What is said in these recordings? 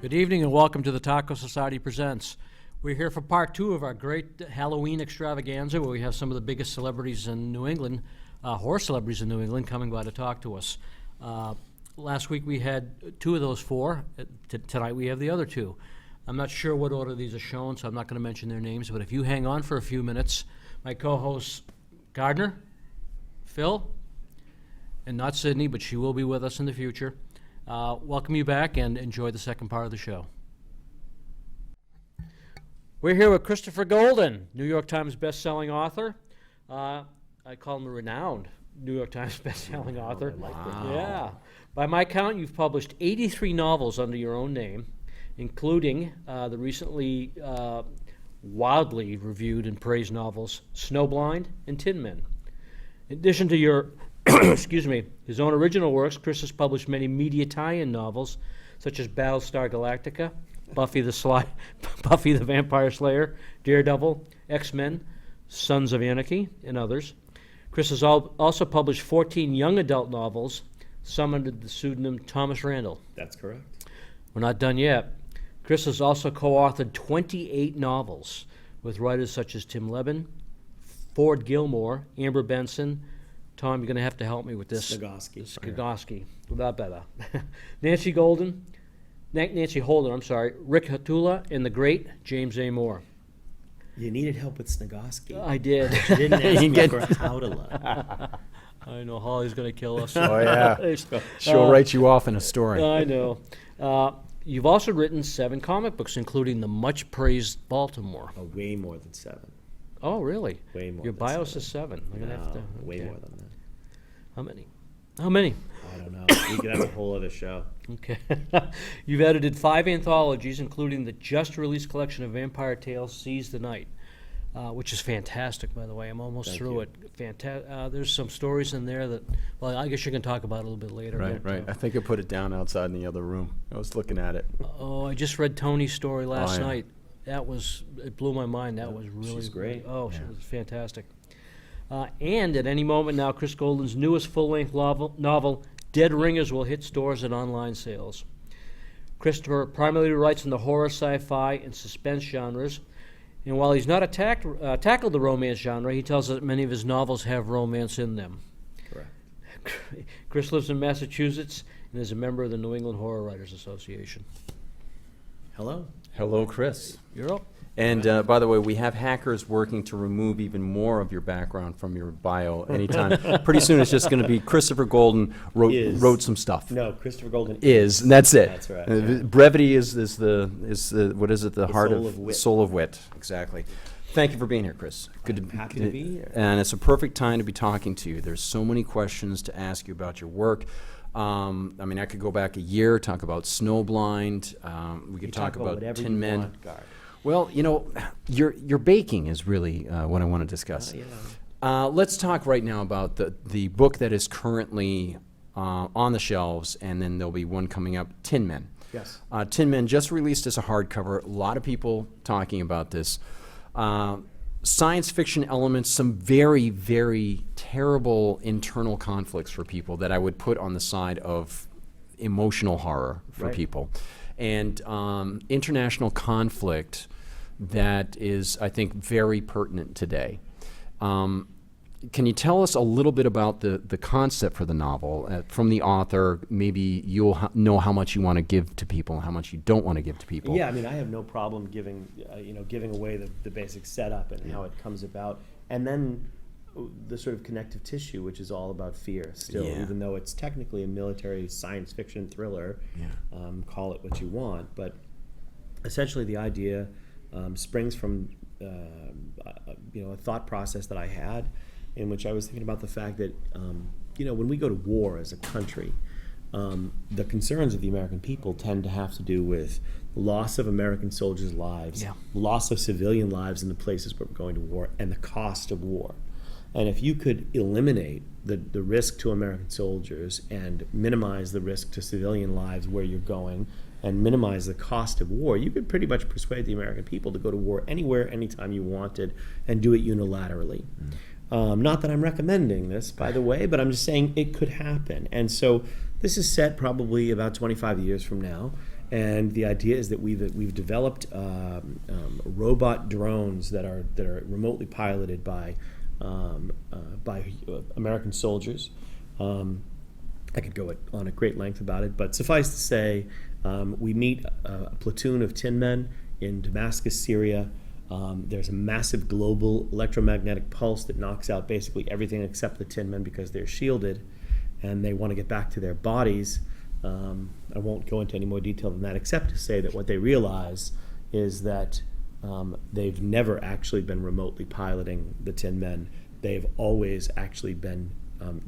Good evening and welcome to the Taco Society Presents. We're here for part two of our great Halloween extravaganza where we have some of the biggest celebrities in New England, horror celebrities in New England, coming by to talk to us. Last week we had two of those four. Tonight we have the other two. I'm not sure what order these are shown, so I'm not going to mention their names, but if you hang on for a few minutes, my co-hosts Gardner, Phil, and not Sydney, but she will be with us in the future. Welcome you back and enjoy the second part of the show. We're here with Christopher Golden, New York Times best-selling author. I call him a renowned New York Times best-selling author. Wow. Yeah. By my count, you've published 83 novels under your own name, including the recently wildly reviewed and praised novels Snowblind and Tin Men. In addition to your his own original works, Chris has published many media tie-in novels, such as Battlestar Galactica, Buffy the Vampire Slayer, Daredevil, X-Men, Sons of Anarchy, and others. Chris has also published 14 young adult novels, some under the pseudonym Thomas Randall. That's correct. We're not done yet. Chris has also co-authored 28 novels with writers such as Tim Levin, Ford Gilmore, Amber Benson. Tom, you're going to have to help me with this. Skagosky. Without better. Nancy Holden, Rick Hatula, and the great James A. Moore. You needed help with Snagosky. I did. You didn't ask me for Hautala. I know Holly's going to kill us. Oh, yeah. She'll write you off in a story. I know. You've also written 7 comic books, including the much-praised Baltimore. Oh, way more than 7. Oh, really? Way more Your than bio 7. says 7. I'm gonna have to, way okay. more than that. How many? I don't know. That's a whole other show. Okay. You've edited 5 anthologies, including the just-released collection of Vampire Tales, Seize the Night, which is fantastic, by the way. I'm almost Thank through you. it. Fantastic. There's some stories in there that, well, I guess you can talk about it a little bit later. Right, but, right. I think I put it down outside in the other room. I was looking at it. I just read Tony's story last yeah. night. It blew my mind. That was really She's great. Oh, she was fantastic. And at any moment now, Chris Golden's newest full-length novel, Dead Ringers, will hit stores and online sales. Christopher primarily writes in the horror, sci-fi, and suspense genres. And while he's not tackled the romance genre, he tells us that many of his novels have romance in them. Correct. Chris lives in Massachusetts and is a member of the New England Horror Writers Association. Hello. Hello, Chris. You're up. And by the way, we have hackers working to remove even more of your background from your bio anytime. Pretty soon it's just going to be Christopher Golden wrote some stuff. No, Christopher Golden Is, and that's it. That's right. Brevity is the what is it? The heart soul of wit. Soul of wit. Exactly. Thank you for being here, Chris. I'm happy to be here. And it's a perfect time to be talking to you. There's so many questions to ask you about your work. I mean, I could go back a year, talk about Snowblind. We could talk about whatever Tin you Men. want, Guard. Well, you know, your baking is really what I want to discuss. Let's talk right now about the book that is currently on the shelves, and then there'll be one coming up, Tin Men. Yes. Tin Men just released as a hardcover. A lot of people talking about this. Science fiction elements, some very, very terrible internal conflicts for people that I would put on the side of emotional horror for Right. people. And international conflict that is, I think, very pertinent today. Can you tell us a little bit about the concept for the novel from the author? Maybe you'll know how much you want to give to people and how much you don't want to give to people. Yeah, I mean, I have no problem giving away the basic setup and how it comes about, and then the sort of connective tissue, which is all about fear still, Yeah. even though it's technically a military science fiction thriller. Call it what you want, but essentially the idea springs from a thought process that I had, in which I was thinking about the fact that when we go to war as a country, the concerns of the American people tend to have to do with loss of American soldiers' lives, loss of civilian lives in the places where we're going to war, and the cost of war. And if you could eliminate the risk to American soldiers and minimize the risk to civilian lives where you're going and minimize the cost of war, you could pretty much persuade the American people to go to war anywhere, anytime you wanted, and do it unilaterally. Not that I'm recommending this, by the way, but I'm just saying it could happen. And so this is set probably about 25 years from now. And the idea is that we've developed robot drones that are remotely piloted by American soldiers. I could go on at great length about it, but suffice to say, we meet a platoon of Tin Men in Damascus, Syria. There's a massive global electromagnetic pulse that knocks out basically everything except the Tin Men because they're shielded, and they want to get back to their bodies. I won't go into any more detail than that, except to say that what they realize is that they've never actually been remotely piloting the Tin Men. They've always actually been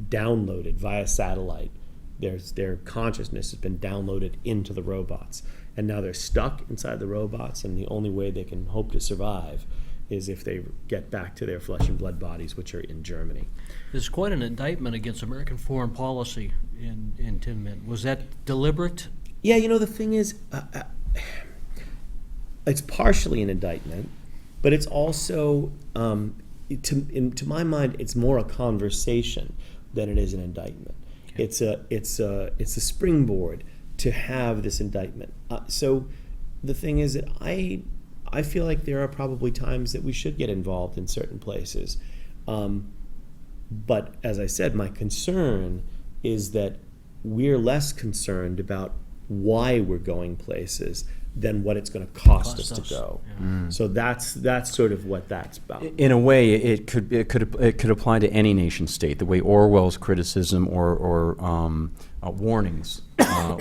downloaded via satellite. Their consciousness has been downloaded into the robots. And now they're stuck inside the robots, and the only way they can hope to survive is if they get back to their flesh and blood bodies, which are in Germany. There's quite an indictment against American foreign policy in Tin Men. Was that deliberate? Yeah, the thing is, it's partially an indictment, but it's also, to my mind, it's more a conversation than it is an indictment. Okay. It's a springboard to have this indictment. So the thing is that I feel like there are probably times that we should get involved in certain places. But as I said, my concern is that we're less concerned about why we're going places than what it's going to cost us to go. Yeah. So that's sort of what that's about. In a way, it could apply to any nation state. The way Orwell's criticism or warnings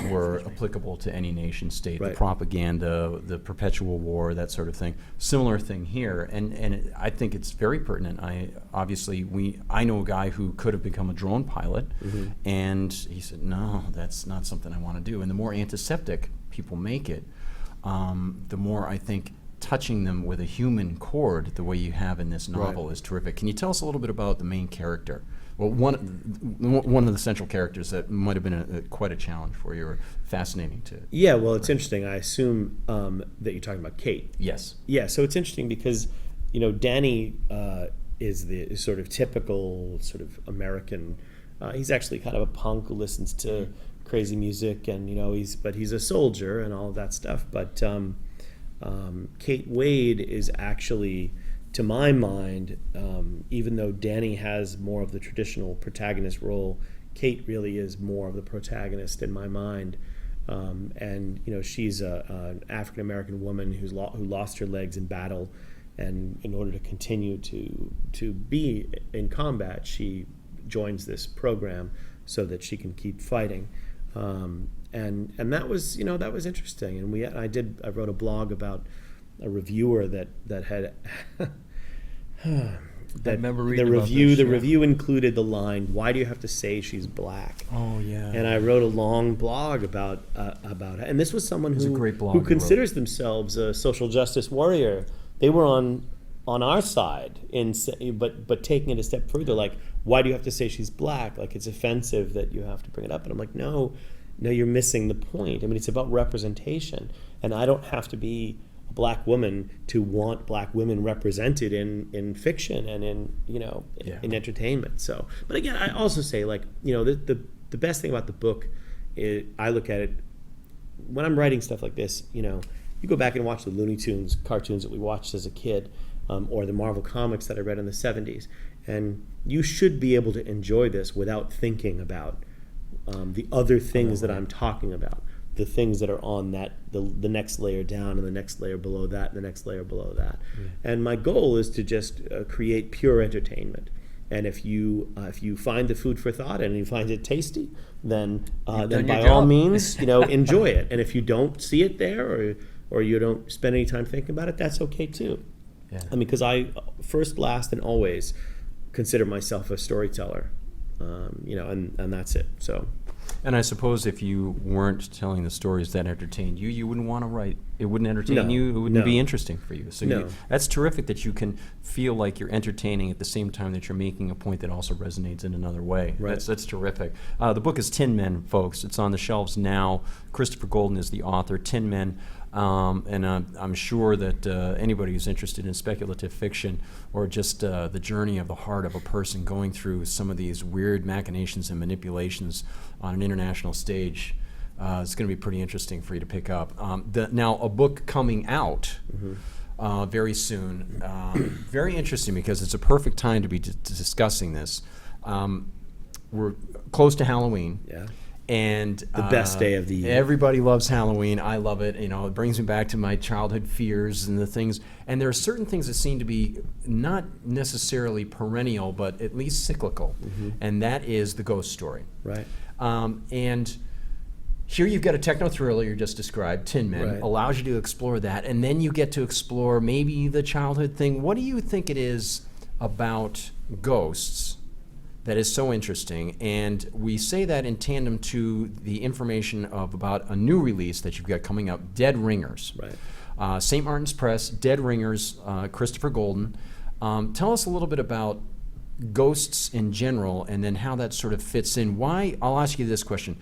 were applicable to any nation state. Right. The propaganda, the perpetual war, that sort of thing. Similar thing here, and I think it's very pertinent. I know a guy who could have become a drone pilot, and he said, "No, that's not something I want to do." And the more antiseptic people make it, the more I think touching them with a human chord, the way you have in this novel, is terrific. Can you tell us a little bit about the main character? Well, one of the central characters that might have been quite a challenge for you, or fascinating to. Yeah, well, it's interesting. I assume that you're talking about Kate. Yes. Yeah, so it's interesting because, Danny is the sort of typical sort of American. He's actually kind of a punk who listens to crazy music, and he's a soldier and all of that stuff. But Kate Wade is actually, to my mind, even though Danny has more of the traditional protagonist role, Kate really is more of the protagonist in my mind. And she's an African American woman who lost her legs in battle, and in order to continue to be in combat, she joins this program so that she can keep fighting. And that was that was interesting. And I wrote a blog about a reviewer that had the review included the line, "Why do you have to say she's black?" Oh yeah. And I wrote a long blog about it. And this was someone who considers themselves a social justice warrior. They were on our side, but taking it a step further, like, why do you have to say she's black? Like, it's offensive that you have to bring it up. And I'm like, no, you're missing the point. I mean, it's about representation, and I don't have to be a black woman to want black women represented in fiction and in entertainment. So, but again, I also say, like, the best thing about the book is, I look at it when I'm writing stuff like this. You go back and watch the Looney Tunes cartoons that we watched as a kid, or the Marvel comics that I read in the 70s. And you should be able to enjoy this without thinking about the other things that I'm talking about, the things that are on the next layer down, and the next layer below that, and the next layer below that. And my goal is to just create pure entertainment. And if you find the food for thought and you find it tasty, then by all means, enjoy it. And if you don't see it there, or you don't spend any time thinking about it, that's okay too. Yeah. I mean, because I first, last, and always consider myself a storyteller, and that's it. So. And I suppose if you weren't telling the stories that entertained you, you wouldn't want to write. It wouldn't entertain you. It wouldn't be interesting for you. So that's terrific that you can feel like you're entertaining at the same time that you're making a point that also resonates in another way. Right. That's terrific. The book is Tin Men, folks. It's on the shelves now. Christopher Golden is the author. Tin Men. And I'm sure that anybody who's interested in speculative fiction, or just the journey of the heart of a person going through some of these weird machinations and manipulations on an international stage, It's going to be pretty interesting for you to pick up. Now, a book coming out very soon. Very interesting because it's a perfect time to be discussing this. We're close to Halloween. Yeah. And The best day of the year. Everybody loves Halloween. I love it. It brings me back to my childhood fears and the things. And there are certain things that seem to be not necessarily perennial, but at least cyclical. And that is the ghost story. Right. And here you've got a techno thriller you just described, Tin Men, Right. allows you to explore that, and then you get to explore maybe the childhood thing. What do you think it is about ghosts that is so interesting? And we say that in tandem to the information of about a new release that you've got coming up, Dead Ringers. Right. St. Martin's Press, Dead Ringers, Christopher Golden. Tell us a little bit about ghosts in general, and then how that sort of fits in. Why? I'll ask you this question.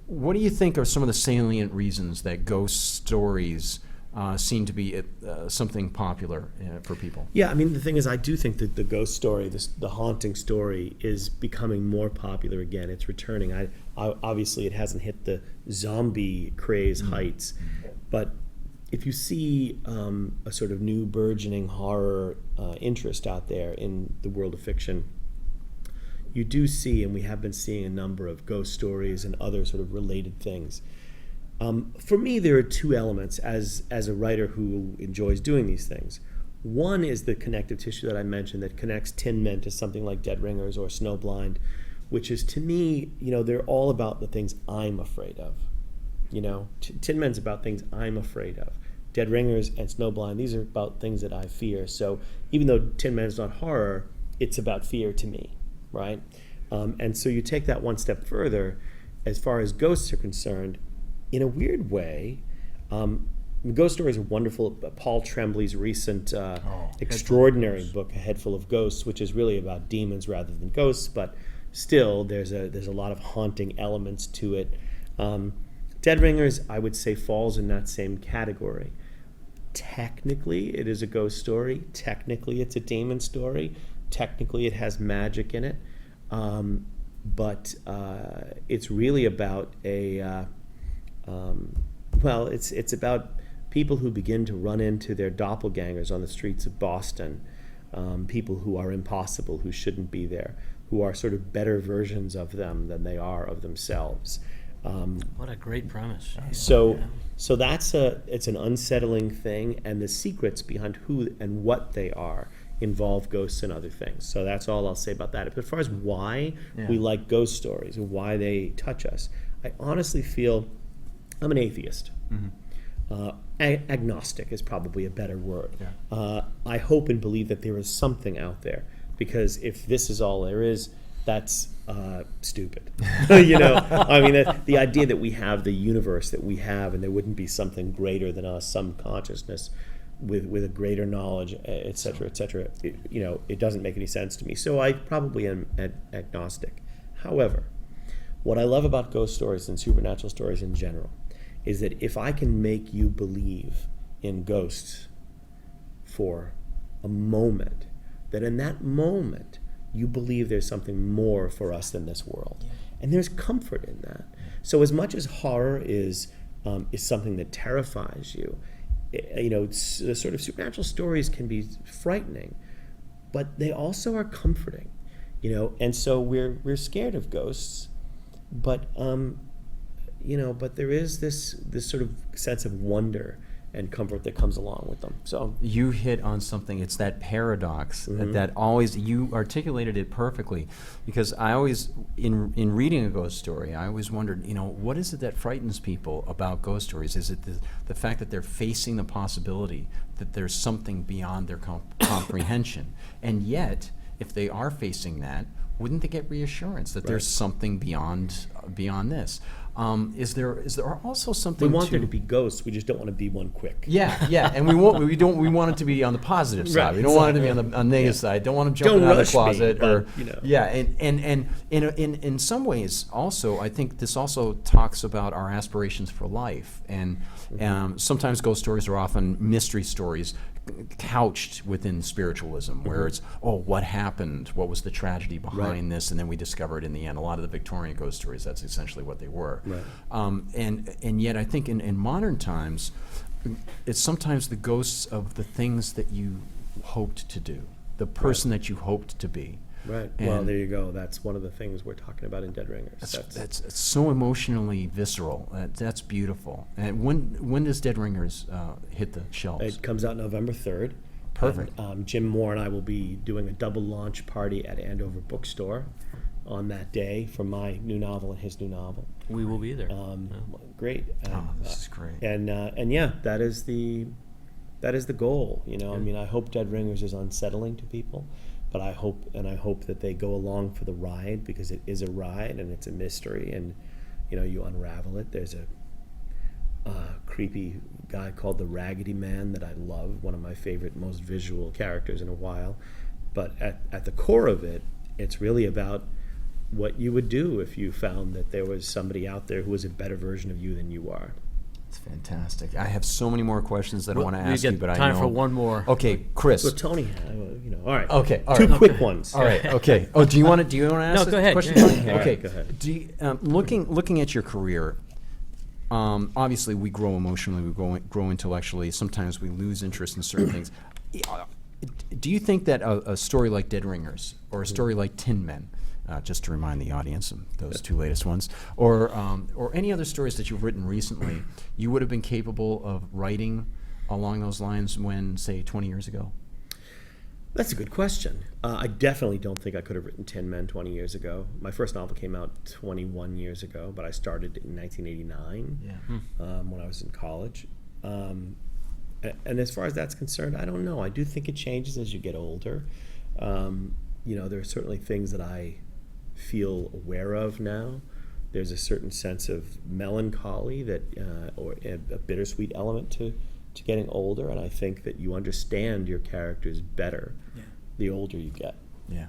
What do you think are some of the salient reasons that ghost stories seem to be something popular for people? Yeah, I mean, the thing is, I do think that the ghost story, the haunting story, is becoming more popular again. It's returning. I obviously, it hasn't hit the zombie craze heights, but if you see a sort of new burgeoning horror interest out there in the world of fiction, you do see, and we have been seeing, a number of ghost stories and other sort of related things. For me, there are two elements as a writer who enjoys doing these things. One is the connective tissue that I mentioned that connects Tin Men to something like Dead Ringers or Snowblind, which is, to me, they're all about the things I'm afraid of. Tin Men's about things I'm afraid of. Dead Ringers and Snowblind, these are about things that I fear. So even though Tin Men's not horror, it's about fear to me, right? And so you take that one step further, as far as ghosts are concerned. In a weird way, ghost stories are wonderful. Paul Tremblay's recent extraordinary book, A Head Full of Ghosts, which is really about demons rather than ghosts, but still there's a lot of haunting elements to it. Dead Ringers, I would say, falls in that same category. Technically, it is a ghost story. Technically, it's a demon story. Technically, it has magic in it. But it's really about it's about people who begin to run into their doppelgangers on the streets of Boston, people who are impossible, who shouldn't be there, who are sort of better versions of them than they are of themselves. What a great premise. So it's an unsettling thing, and the secrets behind who and what they are involve ghosts and other things. So that's all I'll say about that. But as far as why we like ghost stories and why they touch us, I honestly feel I'm an atheist. Agnostic is probably a better word. I hope and believe that there is something out there, because if this is all there is, that's stupid. I mean, the idea that we have the universe that we have, and there wouldn't be something greater than us, some consciousness with a greater knowledge, et cetera, it doesn't make any sense to me. So I probably am agnostic. However, what I love about ghost stories and supernatural stories in general is that if I can make you believe in ghosts for a moment, that in that moment you believe there's something more for us than this world. And there's comfort in that. So as much as horror is something that terrifies you, the sort of supernatural stories can be frightening, but they also are comforting, and so we're scared of ghosts, but but there is this sort of sense of wonder and comfort that comes along with them. So you hit on something. It's that paradox that always, you articulated it perfectly, because I always, in reading a ghost story, I always wondered, what is it that frightens people about ghost stories? Is it the fact that they're facing the possibility that there's something beyond their comprehension? And yet, if they are facing that, wouldn't they get reassurance that there's something beyond this? Is there also something? We want there to be ghosts. We just don't want to be one quick. Yeah, and we want it to be on the positive side. Right, we don't want it to be on the negative side. Don't want them jumping out of the closet and in some ways also, I think this also talks about our aspirations for life, and sometimes ghost stories are often mystery stories. couched within spiritualism, where it's, oh, what happened? What was the tragedy behind this? And then we discover it in the end. A lot of the Victorian ghost stories, that's essentially what they were. Right. And yet I think in modern times, it's sometimes the ghosts of the things that you hoped to do, the person that you hoped to be. Right. And Well, there you go. That's one of the things we're talking about in Dead Ringers. That's it's so emotionally visceral. That's beautiful. And when does Dead Ringers hit the shelves? It comes out November 3rd. Perfect. And, Jim Moore and I will be doing a double launch party at Andover Bookstore on that day for my new novel and his new novel. We will be there. Great. This is great. And yeah, that is the goal. You know, I mean, I hope Dead Ringers is unsettling to people, but I hope that they go along for the ride, because it is a ride and it's a mystery, and you know, you unravel it. There's a creepy guy called the Raggedy Man that I love, one of my favorite, most visual characters in a while. But at the core of it, it's really about what you would do if you found that there was somebody out there who was a better version of you than you are. It's fantastic. I have so many more questions that I want to We ask you, get but I know time for one more. Okay, Chris. Well, Tony, you know, all right. Okay, all Two right. quick ones. All right. Okay. Oh, do you want to ask? No, go a ahead. question, Yeah. Tony? All right, Okay. go ahead. Do you, looking at your career, obviously we grow emotionally, we grow intellectually. Sometimes we lose interest in certain things. Do you think that a story like Dead Ringers or a story like Tin Men, just to remind the audience of those two latest ones, or any other stories that you've written recently, you would have been capable of writing along those lines when, say, 20 years ago? That's a good question. I definitely don't think I could have written Tin Men 20 years ago. My first novel came out 21 years ago, but I started in 1989 when I was in college. And as far as that's concerned, I don't know. I do think it changes as you get older. You know, there are certainly things that I feel aware of now. There's a certain sense of melancholy that, or a bittersweet element to getting older, and I think that you understand your characters better the older you get. Yeah.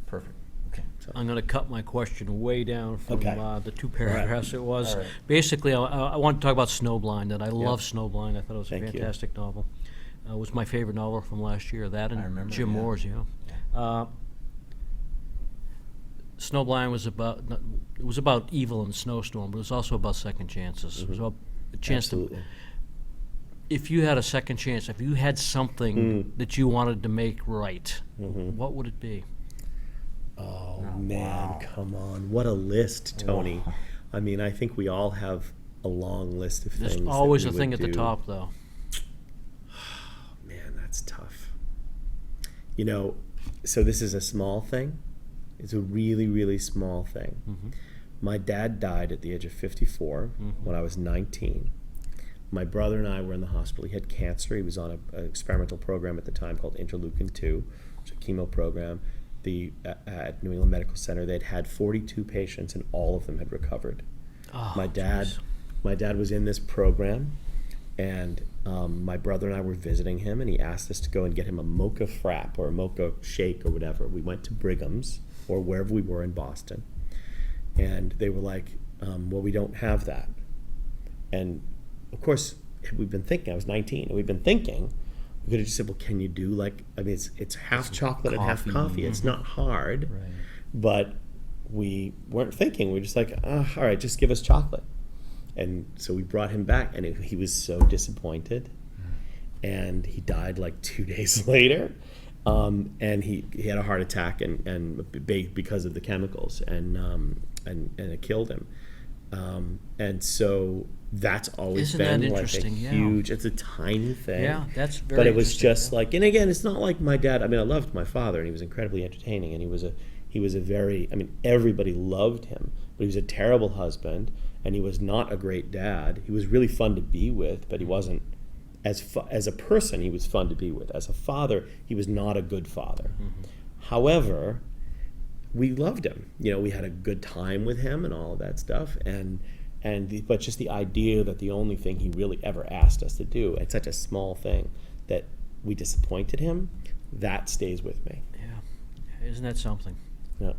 Perfect. Okay. I'm going to cut my question way down from Okay. the two paragraphs it was. All right. Basically, I want to talk about Snowblind, and I love Snowblind. I thought it was a Thank you. fantastic novel. It was my favorite novel from last year. That and I remember, Jim yeah. Moore's, Snowblind was about evil in a snowstorm, but it was also about second chances. It was about a chance Absolutely. to. If you had a second chance, if you had something that you wanted to make right, what would it be? Oh, man, come on. What a list, Tony. I mean, I think we all have a long list of There's things. always that a we thing would at the do. top, though. Man, that's tough. You know, so this is a small thing. It's a really, really small thing. My dad died at the age of 54 when I was 19. My brother and I were in the hospital. He had cancer. He was on an experimental program at the time called Interleukin-2, which is a chemo program. At New England Medical Center, they'd had 42 patients, and all of them had recovered. Oh, My dad was in this program, and my brother and I were visiting him, and he asked us to go and get him a mocha frap or a mocha shake or whatever. We went to Brigham's or wherever we were in Boston, and they were like, well, we don't have that. And of course, we've been thinking, I was 19, and we've been thinking, we could have just said, well, can you do like, I mean, it's half chocolate and half coffee. It's not hard, but we weren't thinking. We were just like, all right, just give us chocolate. And so we brought him back, and he was so disappointed. And he died like 2 days later. And he had a heart attack and because of the chemicals, and it killed him. And so that's always Isn't that been like a interesting? Yeah. huge, it's a tiny thing. Yeah, that's very But it was interesting, just like, and again, it's not like my dad, I mean, I loved my father, and he was incredibly entertaining, and he was a very, I mean, everybody loved him, but he was a terrible husband, and he was not a great dad. He was really fun to be with, but he wasn't, as a person, he was fun to be with. As a father, he was not a good father. However, we loved him. You know, we had a good time with him and all of that stuff, but just the idea that the only thing he really ever asked us to do, it's such a small thing, that we disappointed him, that stays with me. Yeah. Isn't that something? Yeah.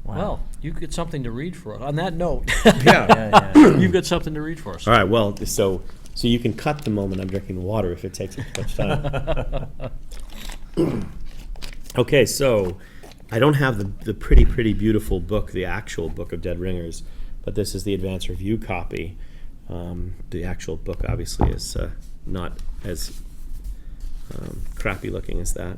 Wow. Well, you get something to read for us. On that note, Yeah. you've got something to read for us. All right. Well, so So you can cut the moment I'm drinking water if it takes too much time. Okay, so I don't have the pretty beautiful book, the actual book of Dead Ringers, but this is the advance review copy. The actual book obviously is not as crappy looking as that.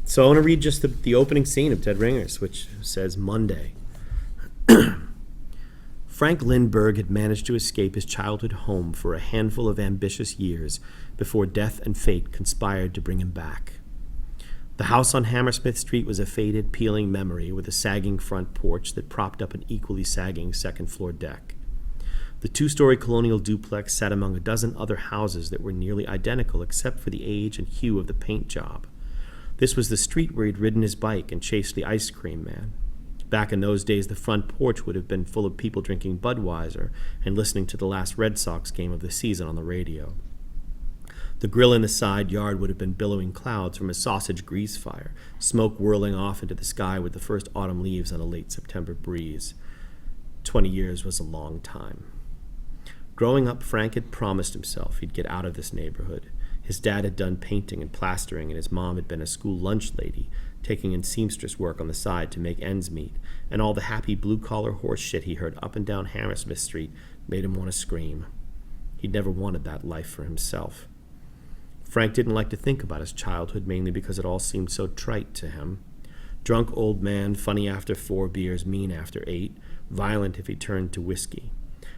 So I want to read just the opening scene of Dead Ringers, which says Monday. Frank Lindbergh had managed to escape his childhood home for a handful of ambitious years before death and fate conspired to bring him back. The house on Hammersmith Street was a faded, peeling memory with a sagging front porch that propped up an equally sagging second-floor deck. The two-story colonial duplex sat among a dozen other houses that were nearly identical except for the age and hue of the paint job. This was the street where he'd ridden his bike and chased the ice cream man. Back in those days, the front porch would have been full of people drinking Budweiser and listening to the last Red Sox game of the season on the radio. The grill in the side yard would have been billowing clouds from a sausage grease fire, smoke whirling off into the sky with the first autumn leaves on a late September breeze. 20 years was a long time. Growing up, Frank had promised himself he'd get out of this neighborhood. His dad had done painting and plastering, and his mom had been a school lunch lady, taking in seamstress work on the side to make ends meet, and all the happy blue-collar horse shit he heard up and down Hammersmith Street made him want to scream. He'd never wanted that life for himself. Frank didn't like to think about his childhood, mainly because it all seemed so trite to him. Drunk old man, funny after 4 beers, mean after 8, violent if he turned to whiskey.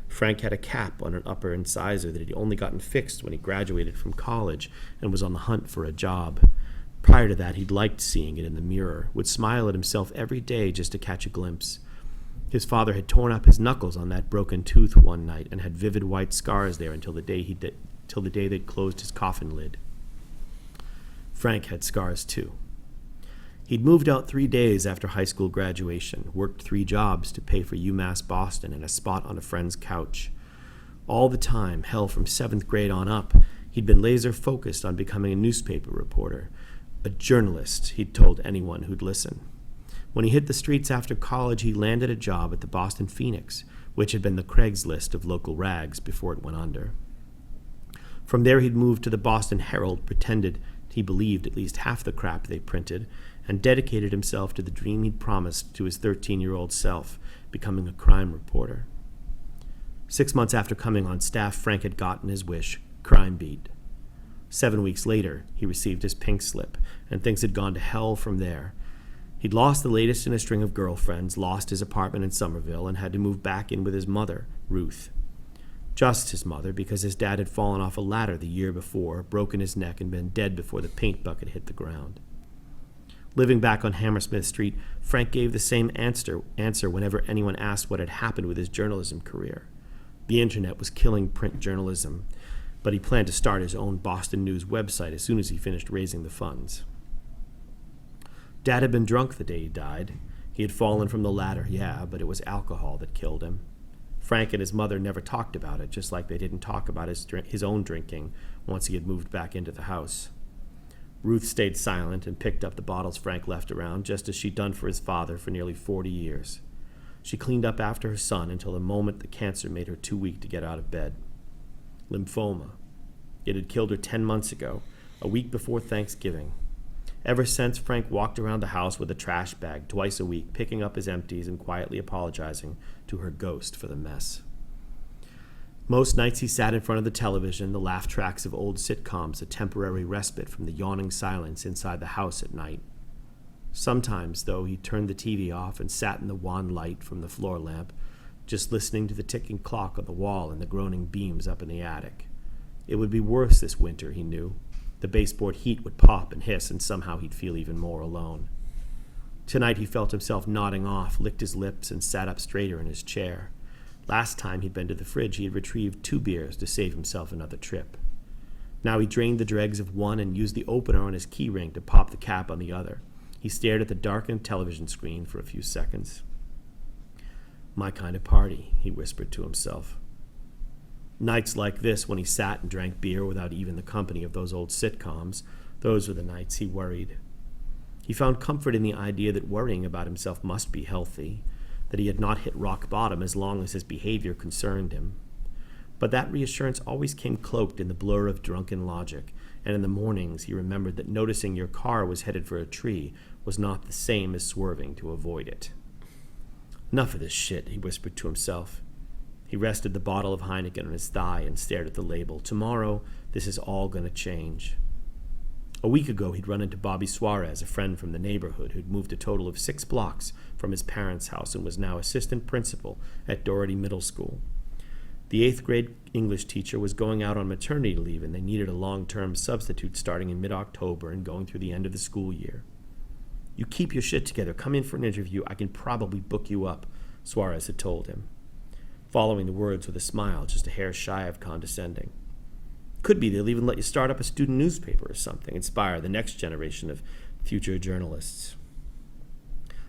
Frank had a cap on an upper incisor that he'd only gotten fixed when he graduated from college and was on the hunt for a job. Prior to that, he'd liked seeing it in the mirror, would smile at himself every day just to catch a glimpse. His father had torn up his knuckles on that broken tooth one night and had vivid white scars there until the day they'd closed his coffin lid. Frank had scars too. He'd moved out 3 days after high school graduation, worked 3 jobs to pay for UMass Boston and a spot on a friend's couch. All the time, hell, from 7th grade on up, he'd been laser-focused on becoming a newspaper reporter, a journalist, he'd told anyone who'd listen. When he hit the streets after college, he landed a job at the Boston Phoenix, which had been the Craigslist of local rags before it went under. From there, he'd moved to the Boston Herald, pretended he believed at least half the crap they printed, and dedicated himself to the dream he'd promised to his 13-year-old self, becoming a crime reporter. 6 months after coming on staff, Frank had gotten his wish, crime beat. 7 weeks later, he received his pink slip, and things had gone to hell from there. He'd lost the latest in a string of girlfriends, lost his apartment in Somerville, and had to move back in with his mother, Ruth. Just his mother, because his dad had fallen off a ladder the year before, broken his neck, and been dead before the paint bucket hit the ground. Living back on Hammersmith Street, Frank gave the same answer whenever anyone asked what had happened with his journalism career. The internet was killing print journalism, but he planned to start his own Boston News website as soon as he finished raising the funds. Dad had been drunk the day he died. He had fallen from the ladder, yeah, but it was alcohol that killed him. Frank and his mother never talked about it, just like they didn't talk about his own drinking once he had moved back into the house. Ruth stayed silent and picked up the bottles Frank left around, just as she'd done for his father for nearly 40 years. She cleaned up after her son until the moment the cancer made her too weak to get out of bed. Lymphoma. It had killed her 10 months ago, a week before Thanksgiving. Ever since, Frank walked around the house with a trash bag twice a week, picking up his empties and quietly apologizing to her ghost for the mess. Most nights he sat in front of the television, the laugh tracks of old sitcoms, a temporary respite from the yawning silence inside the house at night. Sometimes, though, he turned the TV off and sat in the wan light from the floor lamp, just listening to the ticking clock on the wall and the groaning beams up in the attic. It would be worse this winter, he knew. The baseboard heat would pop and hiss, and somehow he'd feel even more alone. Tonight he felt himself nodding off, licked his lips, and sat up straighter in his chair. Last time he'd been to the fridge, he had retrieved 2 beers to save himself another trip. Now he drained the dregs of one and used the opener on his key ring to pop the cap on the other. He stared at the darkened television screen for a few seconds. "My kind of party," he whispered to himself. Nights like this, when he sat and drank beer without even the company of those old sitcoms, those were the nights he worried. He found comfort in the idea that worrying about himself must be healthy, that he had not hit rock bottom as long as his behavior concerned him. But that reassurance always came cloaked in the blur of drunken logic, and in the mornings he remembered that noticing your car was headed for a tree was not the same as swerving to avoid it. Enough of this shit, he whispered to himself. He rested the bottle of Heineken on his thigh and stared at the label. Tomorrow, this is all going to change. A week ago, he'd run into Bobby Suarez, a friend from the neighborhood who'd moved a total of 6 blocks from his parents' house and was now assistant principal at Doherty Middle School. The 8th grade English teacher was going out on maternity leave, and they needed a long-term substitute starting in mid-October and going through the end of the school year. You keep your shit together. Come in for an interview. I can probably book you up, Suarez had told him, following the words with a smile, just a hair shy of condescending. Could be they'll even let you start up a student newspaper or something, inspire the next generation of future journalists.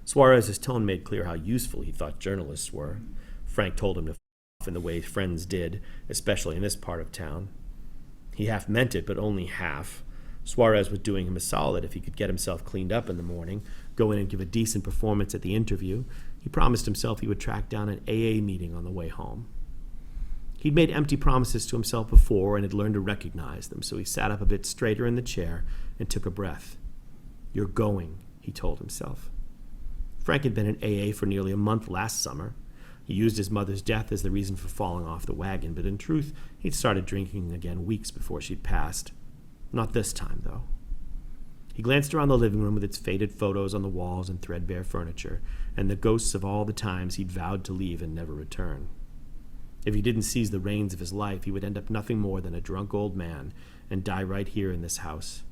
Suarez's tone made clear how useful he thought journalists were. Frank told him to f in the way friends did, especially in this part of town. He half meant it, but only half. Suarez was doing him a solid if he could get himself cleaned up in the morning, go in and give a decent performance at the interview. He promised himself he would track down an AA meeting on the way home. He'd made empty promises to himself before and had learned to recognize them, so he sat up a bit straighter in the chair and took a breath. You're going, he told himself. Frank had been in AA for nearly a month last summer. He used his mother's death as the reason for falling off the wagon, but in truth, he'd started drinking again weeks before she'd passed. Not this time, though. He glanced around the living room with its faded photos on the walls and threadbare furniture, and the ghosts of all the times he'd vowed to leave and never return. If he didn't seize the reins of his life, he would end up nothing more than a drunk old man and die right here in this house.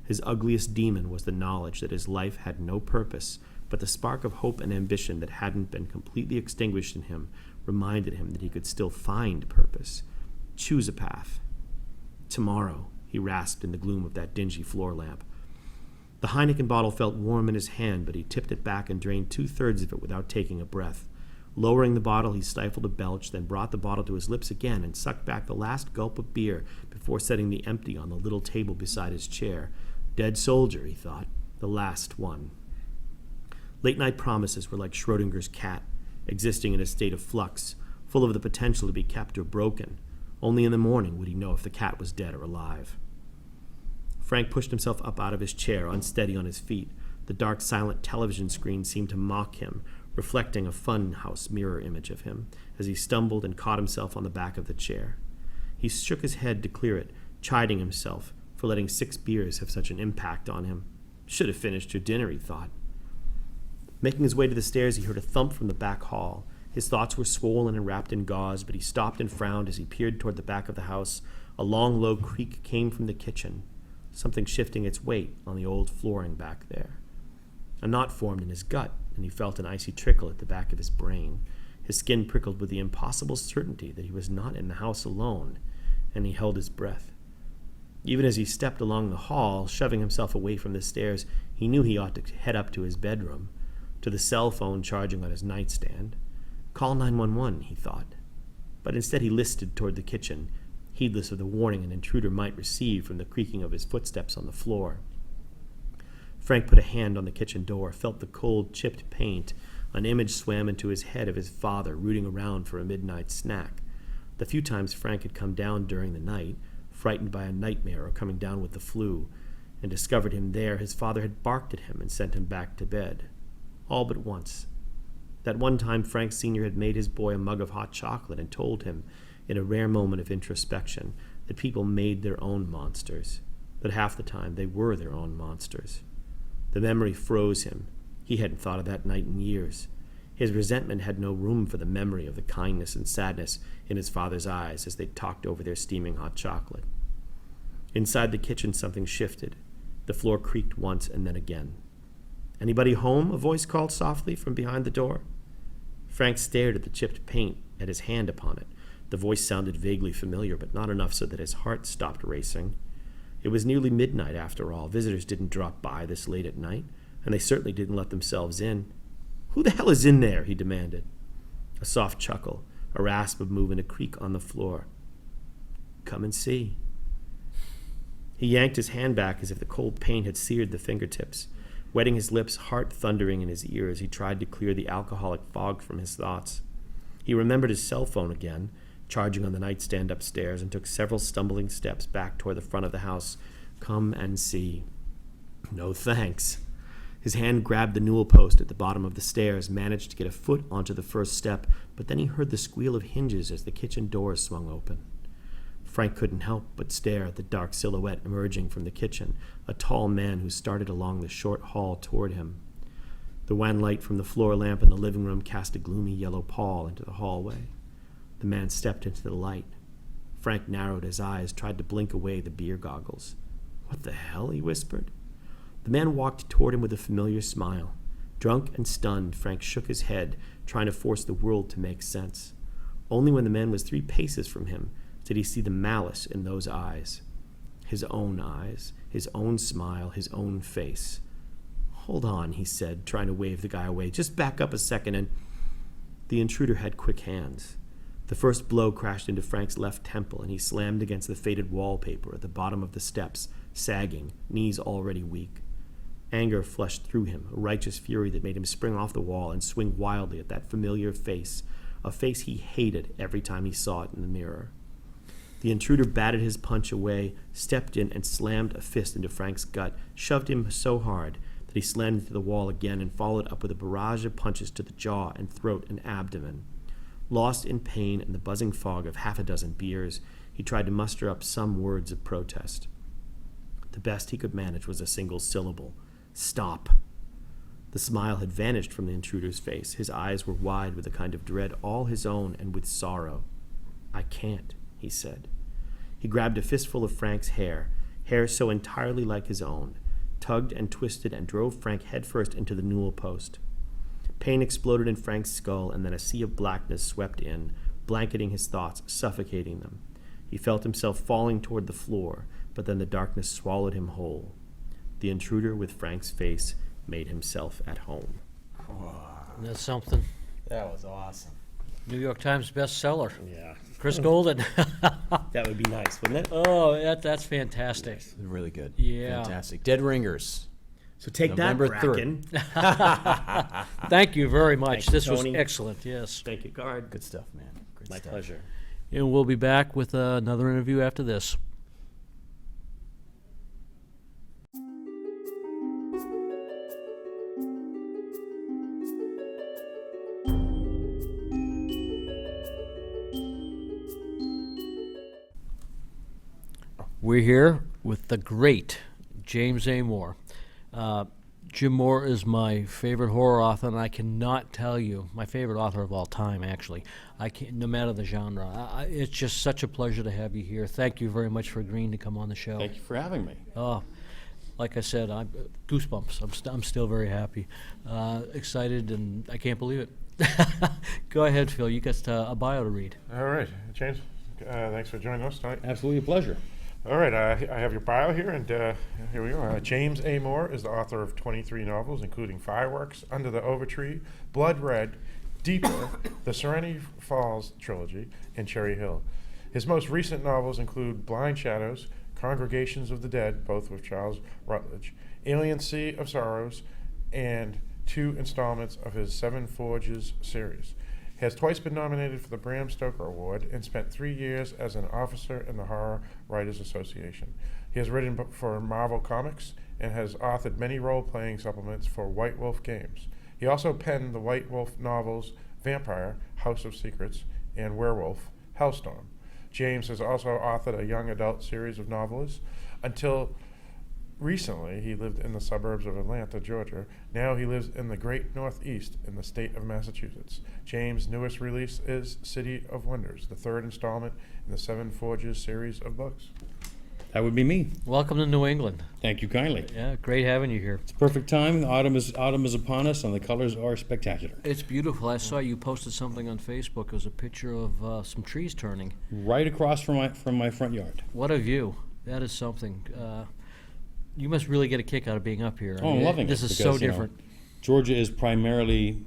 His ugliest demon was the knowledge that his life had no purpose, but the spark of hope and ambition that hadn't been completely extinguished in him reminded him that he could still find purpose, choose a path. Tomorrow, he rasped in the gloom of that dingy floor lamp. The Heineken bottle felt warm in his hand, but he tipped it back and drained 2/3 of it without taking a breath. Lowering the bottle, he stifled a belch, then brought the bottle to his lips again and sucked back the last gulp of beer before setting the empty on the little table beside his chair. Dead soldier, he thought, the last one. Late-night promises were like Schrodinger's cat, existing in a state of flux, full of the potential to be kept or broken. Only in the morning would he know if the cat was dead or alive. Frank pushed himself up out of his chair, unsteady on his feet. The dark, silent television screen seemed to mock him, reflecting a fun-house mirror image of him, as he stumbled and caught himself on the back of the chair. He shook his head to clear it, chiding himself for letting 6 beers have such an impact on him. Should have finished your dinner, he thought. Making his way to the stairs, he heard a thump from the back hall. His thoughts were swollen and wrapped in gauze, but he stopped and frowned as he peered toward the back of the house. A long, low creak came from the kitchen, something shifting its weight on the old flooring back there. A knot formed in his gut, and he felt an icy trickle at the back of his brain. His skin prickled with the impossible certainty that he was not in the house alone, and he held his breath. Even as he stepped along the hall, shoving himself away from the stairs, he knew he ought to head up to his bedroom, to the cell phone charging on his nightstand. Call 911, he thought. But instead he listed toward the kitchen, heedless of the warning an intruder might receive from the creaking of his footsteps on the floor. Frank put a hand on the kitchen door, felt the cold, chipped paint. An image swam into his head of his father rooting around for a midnight snack. The few times Frank had come down during the night, frightened by a nightmare or coming down with the flu, and discovered him there, his father had barked at him and sent him back to bed. All but once. That one time Frank Sr. had made his boy a mug of hot chocolate and told him, in a rare moment of introspection, that people made their own monsters, that half the time they were their own monsters. The memory froze him. He hadn't thought of that night in years. His resentment had no room for the memory of the kindness and sadness in his father's eyes as they talked over their steaming hot chocolate. Inside the kitchen, something shifted. The floor creaked once and then again. "Anybody home?" a voice called softly from behind the door. Frank stared at the chipped paint, at his hand upon it. The voice sounded vaguely familiar, but not enough so that his heart stopped racing. It was nearly midnight, after all. Visitors didn't drop by this late at night, and they certainly didn't let themselves in. "Who the hell is in there?" he demanded. A soft chuckle, a rasp of movement, a creak on the floor. "Come and see." He yanked his hand back as if the cold paint had seared the fingertips. Wetting his lips, heart thundering in his ears, he tried to clear the alcoholic fog from his thoughts. He remembered his cell phone again, charging on the nightstand upstairs, and took several stumbling steps back toward the front of the house. Come and see. No thanks. His hand grabbed the newel post at the bottom of the stairs, managed to get a foot onto the first step, but then he heard the squeal of hinges as the kitchen door swung open. Frank couldn't help but stare at the dark silhouette emerging from the kitchen, a tall man who started along the short hall toward him. The wan light from the floor lamp in the living room cast a gloomy yellow pall into the hallway. The man stepped into the light. Frank narrowed his eyes, tried to blink away the beer goggles. "What the hell?" he whispered. The man walked toward him with a familiar smile. Drunk and stunned, Frank shook his head, trying to force the world to make sense. Only when the man was 3 paces from him did he see the malice in those eyes. His own smile, his own face. "Hold on," he said, trying to wave the guy away. "Just back up a second and—" The intruder had quick hands. The first blow crashed into Frank's left temple, and he slammed against the faded wallpaper at the bottom of the steps, sagging, knees already weak. Anger flushed through him, a righteous fury that made him spring off the wall and swing wildly at that familiar face, a face he hated every time he saw it in the mirror. The intruder batted his punch away, stepped in, and slammed a fist into Frank's gut, shoved him so hard that he slammed into the wall again and followed up with a barrage of punches to the jaw and throat and abdomen. Lost in pain and the buzzing fog of 6 beers, he tried to muster up some words of protest. The best he could manage was a single syllable: "Stop." The smile had vanished from the intruder's face. His eyes were wide with a kind of dread all his own and with sorrow. "I can't," he said. He grabbed a fistful of Frank's hair so entirely like his own, tugged and twisted and drove Frank headfirst into the newel post. Pain exploded in Frank's skull, and then a sea of blackness swept in, blanketing his thoughts, suffocating them. He felt himself falling toward the floor, but then the darkness swallowed him whole. The intruder with Frank's face made himself at home. Isn't that something? That was awesome. New York Times bestseller. Yeah. Chris Golden. That would be nice, wouldn't it? Oh, that's fantastic. Really good. Yeah. Fantastic. Dead Ringers. So take November that, 3rd. Bracken. Thank you very much. Thank you, This was Tony. excellent, yes. Thank you, Guard. Good stuff, man. Good My stuff. pleasure. And we'll be back with another interview after this. We're here with the great James A. Moore. Jim Moore is my favorite horror author, and I cannot tell you, my favorite author of all time, actually. I can't, no matter the genre. It's just such a pleasure to have you here. Thank you very much for agreeing to come on the show. Thank you for having me. Oh, like I said, I'm goosebumps. I'm still very happy, excited, and I can't believe it. Go ahead, Phil. You got a bio to read. All right, James, thanks for joining us tonight. Absolutely a pleasure. All right, I have your bio here, and here we go. James A. Moore is the author of 23 novels, including Fireworks, Under the Overtree, Blood Red, Deeper, the Serenity Falls trilogy, and Cherry Hill. His most recent novels include Blind Shadows, Congregations of the Dead, both with Charles Rutledge, Alien Sea of Sorrows, and 2 installments of his Seven Forges series. He has twice been nominated for the Bram Stoker Award and spent 3 years as an officer in the Horror Writers Association. He has written for Marvel Comics and has authored many role-playing supplements for White Wolf Games. He also penned the White Wolf novels Vampire, House of Secrets, and Werewolf, Hellstorm. James has also authored a young adult series of novels. Until recently, he lived in the suburbs of Atlanta, Georgia. Now he lives in the great Northeast in the state of Massachusetts. James' newest release is City of Wonders, the 3rd installment in the Seven Forges series of books. That would be me. Welcome to New England. Thank you kindly. Yeah, great having you here. It's perfect time. Autumn is upon us, and the colors are spectacular. It's beautiful. I saw you posted something on Facebook. It was a picture of some trees turning. Right across from my front yard. What a view. That is something. You must really get a kick out of being up here. I Oh, I'm mean, loving this it. is because, so different. Georgia is primarily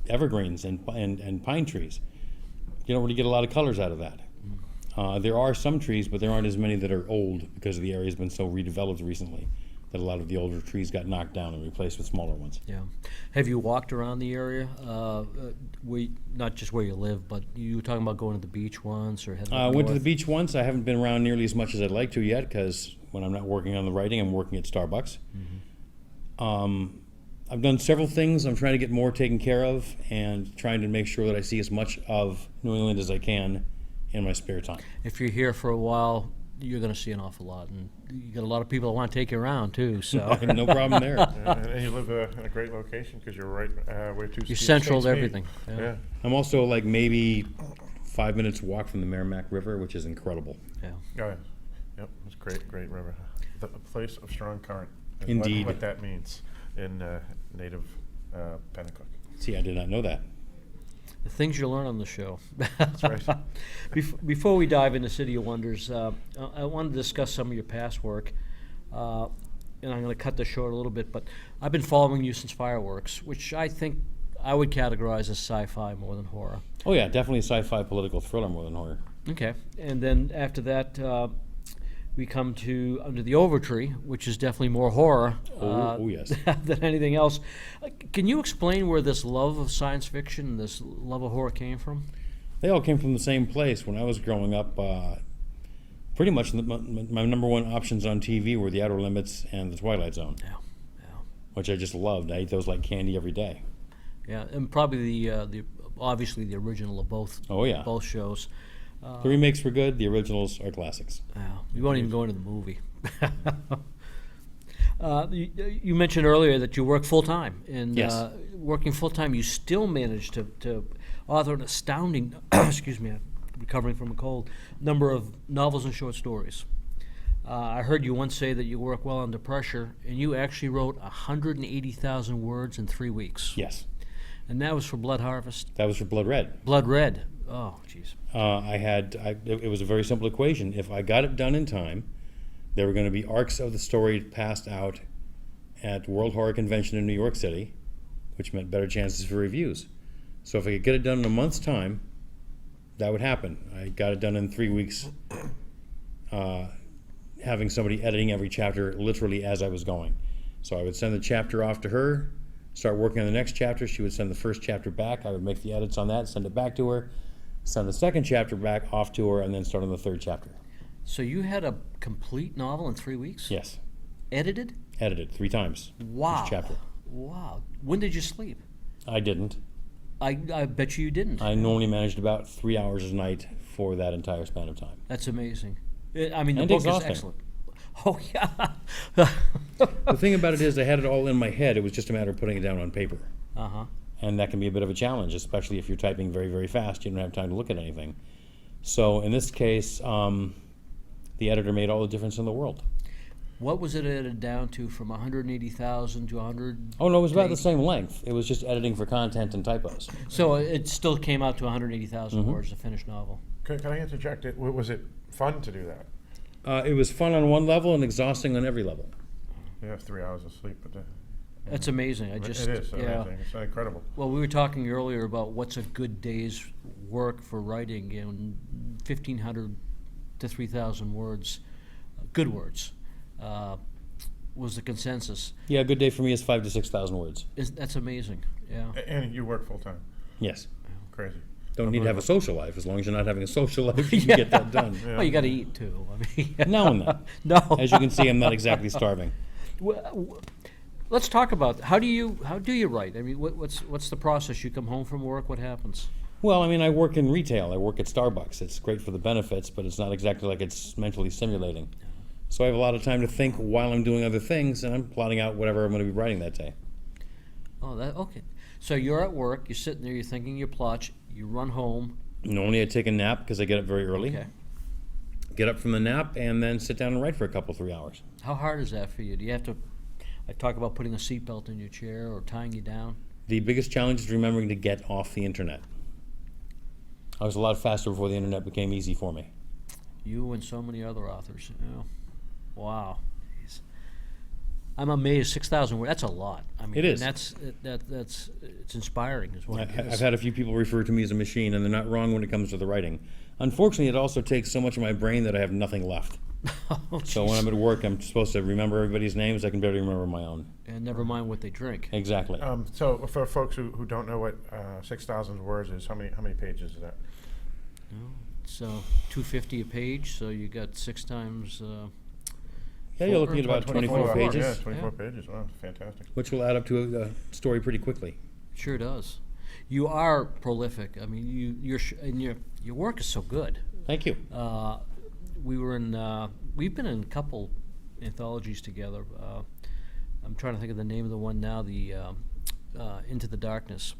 evergreens and pine trees. You don't really get a lot of colors out of that. There are some trees, but there aren't as many that are old because the area has been so redeveloped recently. that a lot of the older trees got knocked down and replaced with smaller ones. Yeah. Have you walked around the area? Not just where you live, but you were talking about going to the beach once or heading I up went to the north? beach once. I haven't been around nearly as much as I'd like to yet, because when I'm not working on the writing, I'm working at Starbucks. I've done several things. I'm trying to get more taken care of and trying to make sure that I see as much of New England as I can in my spare time. If you're here for a while, you're going to see an awful lot, and you got a lot of people that want to take you around too. So No problem there. And you live in a great location because you're right where two you're central to states meet. everything. Yeah. I'm also like maybe 5 minutes walk from the Merrimack River, which is incredible. Yeah. Oh, yeah. Yep, it's a great river. The place of strong current. is Indeed. What that means in native Pennacook. See, I did not know that. The things you learn on the show. That's right. Before we dive into City of Wonders, I want to discuss some of your past work. And I'm going to cut this short a little bit, but I've been following you since Fireworks, which I think I would categorize as sci-fi more than horror. Oh yeah, definitely a sci-fi political thriller more than horror. Okay. And then after that, we come to Under the Overtree, which is definitely more horror Oh, yes. than anything else. Can you explain where this love of science fiction, this love of horror came from? They all came from the same place. When I was growing up, pretty much my number one options on TV were The Outer Limits and The Twilight Zone, Yeah. which I just loved. I ate those like candy every day. Yeah, and probably the obviously the original of both. Oh, yeah. Both shows. The remakes were good. The originals are classics. We won't even go into the movie. You mentioned earlier that you work full time, and Yes. working full time, you still managed to author an astounding, excuse me, I'm recovering from a cold, number of novels and short stories. I heard you once say that you work well under pressure, and you actually wrote 180,000 words in 3 weeks. Yes, And that was for Blood Harvest. that was for Blood Red. Blood Red. Oh, jeez. It was a very simple equation. If I got it done in time, there were going to be arcs of the story passed out at World Horror Convention in New York City, which meant better chances for reviews. So if I could get it done in a month's time, that would happen. I got it done in 3 weeks, having somebody editing every chapter literally as I was going. So I would send the chapter off to her, start working on the next chapter. She would send the first chapter back. I would make the edits on that, send it back to her, send the second chapter back off to her, and then start on the third chapter. So you had a complete novel in 3 weeks? Yes, Edited? edited 3 times. Wow. Each chapter. Wow. When did you sleep? I didn't. I bet you didn't. I normally managed about 3 hours a night for that entire span of time. That's amazing. I mean, the And book exhausting. is excellent. Oh, yeah. The thing about it is I had it all in my head. It was just a matter of putting it down on paper. Uh-huh. And that can be a bit of a challenge, especially if you're typing very, very fast. You don't have time to look at anything. So in this case, the editor made all the difference in the world. What was it edited down to from 180,000 to 100? Oh, no, it was about the same length. It was just editing for content and typos. So it still came out to 180,000 Mm-hmm. words, a finished novel. Can I interject? Was it fun to do that? It was fun on one level and exhausting on every level. You have 3 hours of sleep, but That's amazing. it is amazing. It's incredible. Well, we were talking earlier about what's a good day's work for writing, 1,500 to 3,000 words, good words, was the consensus. Yeah, a good day for me is 5,000 to 6,000 words. That's amazing, yeah. And you work full time. Yes. Crazy. Don't need to have a social life. As long as you're not having a social life, you can get that done. Well, you got to eat too. I mean, Now and then. no. As you can see, I'm not exactly starving. Let's talk about how do you write? I mean, what's the process? You come home from work. What happens? Well, I mean, I work in retail. I work at Starbucks. It's great for the benefits, but it's not exactly like it's mentally stimulating. So I have a lot of time to think while I'm doing other things, and I'm plotting out whatever I'm going to be writing that day. Oh, that okay. So you're at work. You're sitting there. You're thinking your plots. You run home. Normally I take a nap because I get up very early. Okay. Get up from the nap and then sit down and write for a couple, 3 hours. How hard is that for you? Do you have to? I talk about putting a seatbelt in your chair or tying you down. The biggest challenge is remembering to get off the internet. I was a lot faster before the internet became easy for me. You and so many other authors. Yeah. Wow. Jeez. I'm amazed. 6,000 words. That's a lot. I mean, It is. And that's it's inspiring. Is what it is. I've had a few people refer to me as a machine, and they're not wrong when it comes to the writing. Unfortunately, it also takes so much of my brain that I have nothing left. So when I'm at work, I'm supposed to remember everybody's names. I can barely remember my own. And never mind what they drink. Exactly. So for folks who don't know what 6,000 words is, how many pages is that? So 250 a page, so you got 6 times. Yeah, you're looking at about 24 pages, Yeah, 24 pages. Wow, fantastic. which will add up to a story pretty quickly. Sure does. You are prolific. I mean, your work is so good. Thank you. We've been in a couple anthologies together. I'm trying to think of the name of the one now. The Into the Darkness,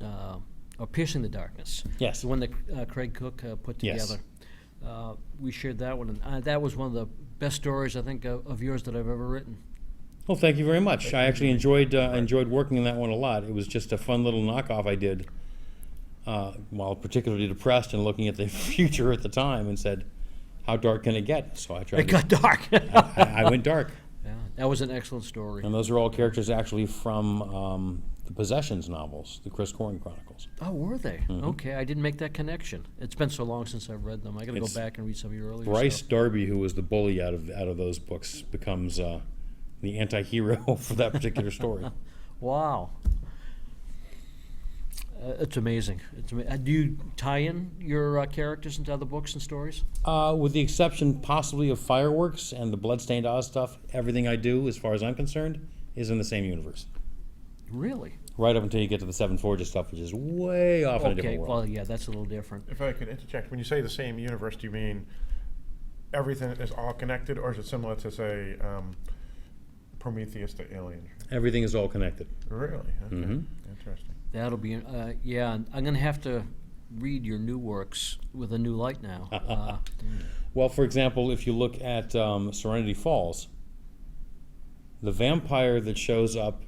or Piercing the Darkness. Yes. The one that Craig Cook put Yes. together. We shared that one, and that was one of the best stories I think of yours that I've ever written. Well, thank you very much. I actually enjoyed working on that one a lot. It was just a fun little knockoff I did while particularly depressed and looking at the future at the time, and said, "How dark can it get?" So I tried. It got dark. I went dark, Yeah, that was an excellent story. and those are all characters actually from the Possessions novels, the Chris Corn Chronicles. Oh, were they? Okay, I didn't make that connection. It's been so long since I've read them. I got to go It's back and read some of your earlier Bryce stuff. Darby, who was the bully out of those books, becomes the anti-hero for that particular story. Wow. It's amazing. Do you tie in your characters into other books and stories? With the exception possibly of Fireworks and the Bloodstained Oz stuff, everything I do, as far as I'm concerned, is in the same universe. Really? Right up until you get to the Seven Forges stuff, which is way off in a Okay, different world. well, yeah, that's a little different. If I could interject, when you say the same universe, do you mean everything is all connected, or is it similar to, say, Prometheus to Alien? Everything is all connected. Really? Okay. Mhm. Interesting. That'll be, yeah, I'm going to have to read your new works with a new light now. Well, for example, if you look at Serenity Falls, the vampire that shows up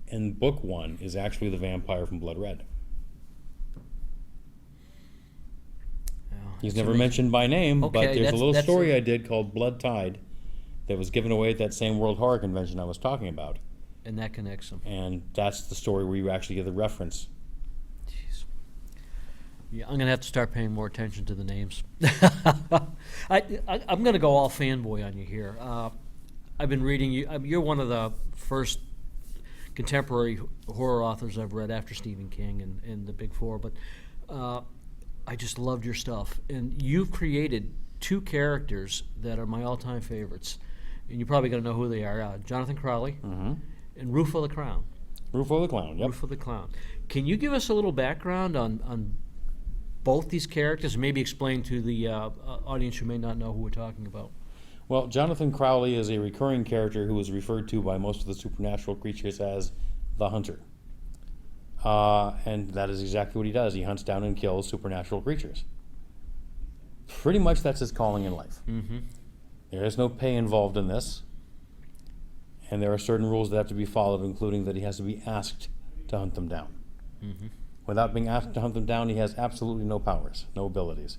in book 1 is actually the vampire from Blood Red. Yeah, He's it's never amazing. mentioned by name, but Okay, there's a that's- little that's story a- I did called Blood Tide that was given away at that same World Horror Convention I was talking about. And that connects them. And that's the story where you actually get the reference. Jeez. Yeah, I'm gonna have to start paying more attention to the names. I'm gonna go all fanboy on you here. I've been reading you. You're one of the first contemporary horror authors I've read after Stephen King and the Big Four. But I just loved your stuff, and you've created 2 characters that are my all-time favorites, and you're probably gonna know who they are: Jonathan Crowley and Rufo the Clown. Rufo the Clown, yep. Rufo the Clown. Can you give us a little background on both these characters, and maybe explain to the audience who may not know who we're talking about? Well, Jonathan Crowley is a recurring character who is referred to by most of the supernatural creatures as the Hunter. And that is exactly what he does. He hunts down and kills supernatural creatures. Pretty much that's his calling in life. Mm-hmm. There is no pay involved in this. And there are certain rules that have to be followed, including that he has to be asked to hunt them down. Mm-hmm. Without being asked to hunt them down, he has absolutely no powers, no abilities.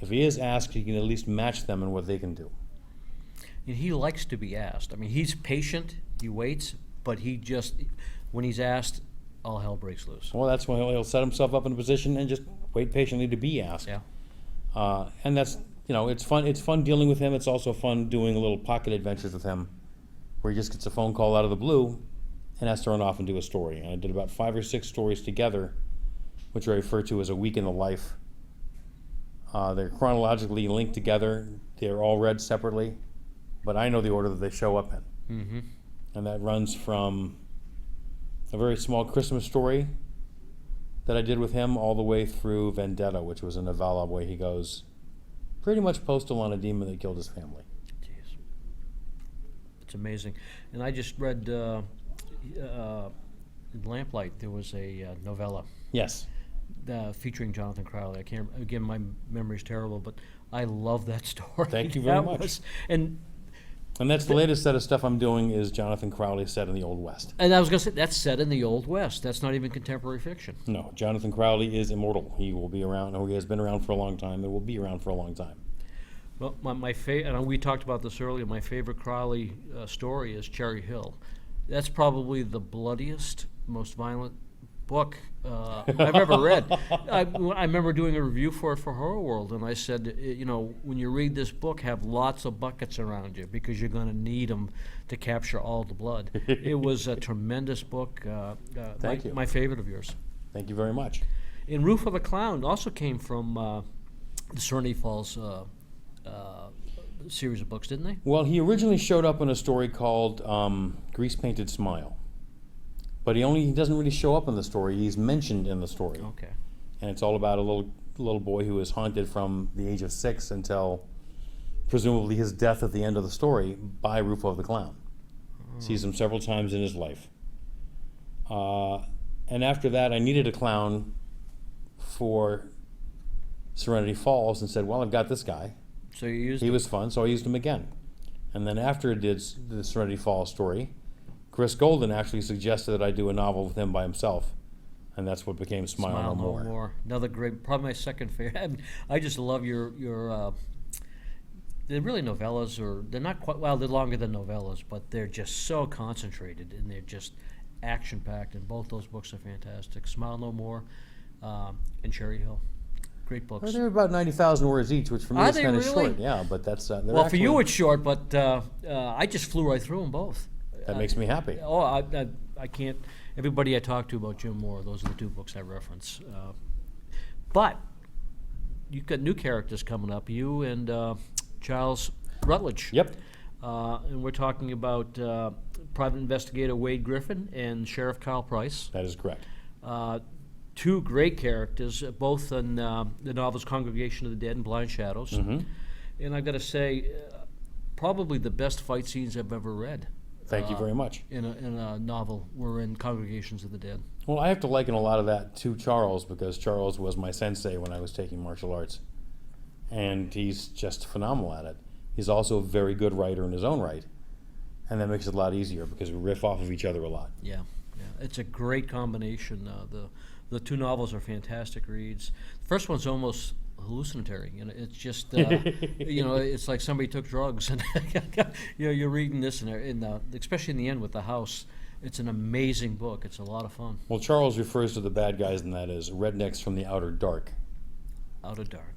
If he is asked, he can at least match them in what they can do. And he likes to be asked. I mean, he's patient, he waits, but he just, when he's asked, all hell breaks loose. Well, that's when he'll set himself up in a position and just wait patiently to be asked. Yeah. And that's, it's fun. It's fun dealing with him. It's also fun doing little pocket adventures with him, where he just gets a phone call out of the blue and has to run off and do a story. And I did about 5 or 6 stories together, which I refer to as a week in the life. They're chronologically linked together. They're all read separately, but I know the order that they show up in. Mm-hmm. And that runs from a very small Christmas story that I did with him all the way through Vendetta, which was a novella where he goes pretty much postal on a demon that killed his family. Jeez. It's amazing. And I just read in Lamplight, there was a novella Yes. featuring Jonathan Crowley. I can't, again, my memory's terrible, but I love that story. Thank you very That much. And And that's the latest set of stuff I'm doing is Jonathan Crowley set in the Old West. I was going to say, that's set in the Old West. That's not even contemporary fiction. No, Jonathan Crowley is immortal. He will be around, or he has been around for a long time, and will be around for a long time. Well, my favorite, and we talked about this earlier, my favorite Crowley story is Cherry Hill. That's probably the bloodiest, most violent book I've ever read. I remember doing a review for it for Horror World, and I said, you know, when you read this book, have lots of buckets around you because you're going to need them to capture all the blood. It was a tremendous book. Thank you. My favorite of yours. Thank you very much. And Roof of a Clown also came from the Serenity Falls series of books, didn't they? Well, he originally showed up in a story called Grease Painted Smile. But he doesn't really show up in the story. He's mentioned in the story. Okay. And it's all about a little boy who is haunted from the age of 6 until presumably his death at the end of the story by Rufo the Clown. Sees him several times in his life. And after that, I needed a clown for Serenity Falls and said, well, I've got this guy. So you used He it. was fun, so I used him again. And then after it did the Serenity Falls story, Chris Golden actually suggested that I do a novel with him by himself. And that's what became Smile, No More. Another great, probably my second favorite. I just love your they're really novellas, or they're not quite, well, they're longer than novellas, but they're just so concentrated and they're just action-packed, and both those books are fantastic. Smile No More and Cherry Hill. Great books. Well, they're about 90,000 words each, which for me Are is they kind of really? short. Yeah, but that's they're Well, for you actually- it's short, but I just flew right through them both. that makes me happy. Oh, I can't. Everybody I talk to about Jim Moore, those are the two books I reference. But you've got new characters coming up. You and Charles Rutledge. Yep. And we're talking about private investigator Wade Griffin and Sheriff Kyle Price. That is correct. Two great characters, both in the novels Congregation of the Dead and Blind Shadows. Mm-hmm. And I've got to say, probably the best fight scenes I've ever read. Thank you very much. In a novel were in Congregations of the Dead. Well, I have to liken a lot of that to Charles because Charles was my sensei when I was taking martial arts. And he's just phenomenal at it. He's also a very good writer in his own right. And that makes it a lot easier because we riff off of each other a lot. Yeah, it's a great combination. The two novels are fantastic reads. The first one's almost hallucinatory. You know, it's just you know, it's like somebody took drugs, and you know, you're reading this, and especially in the end with the house. It's an amazing book. It's a lot of fun. Well, Charles refers to the bad guys in that as rednecks from the outer dark. Out of Dark.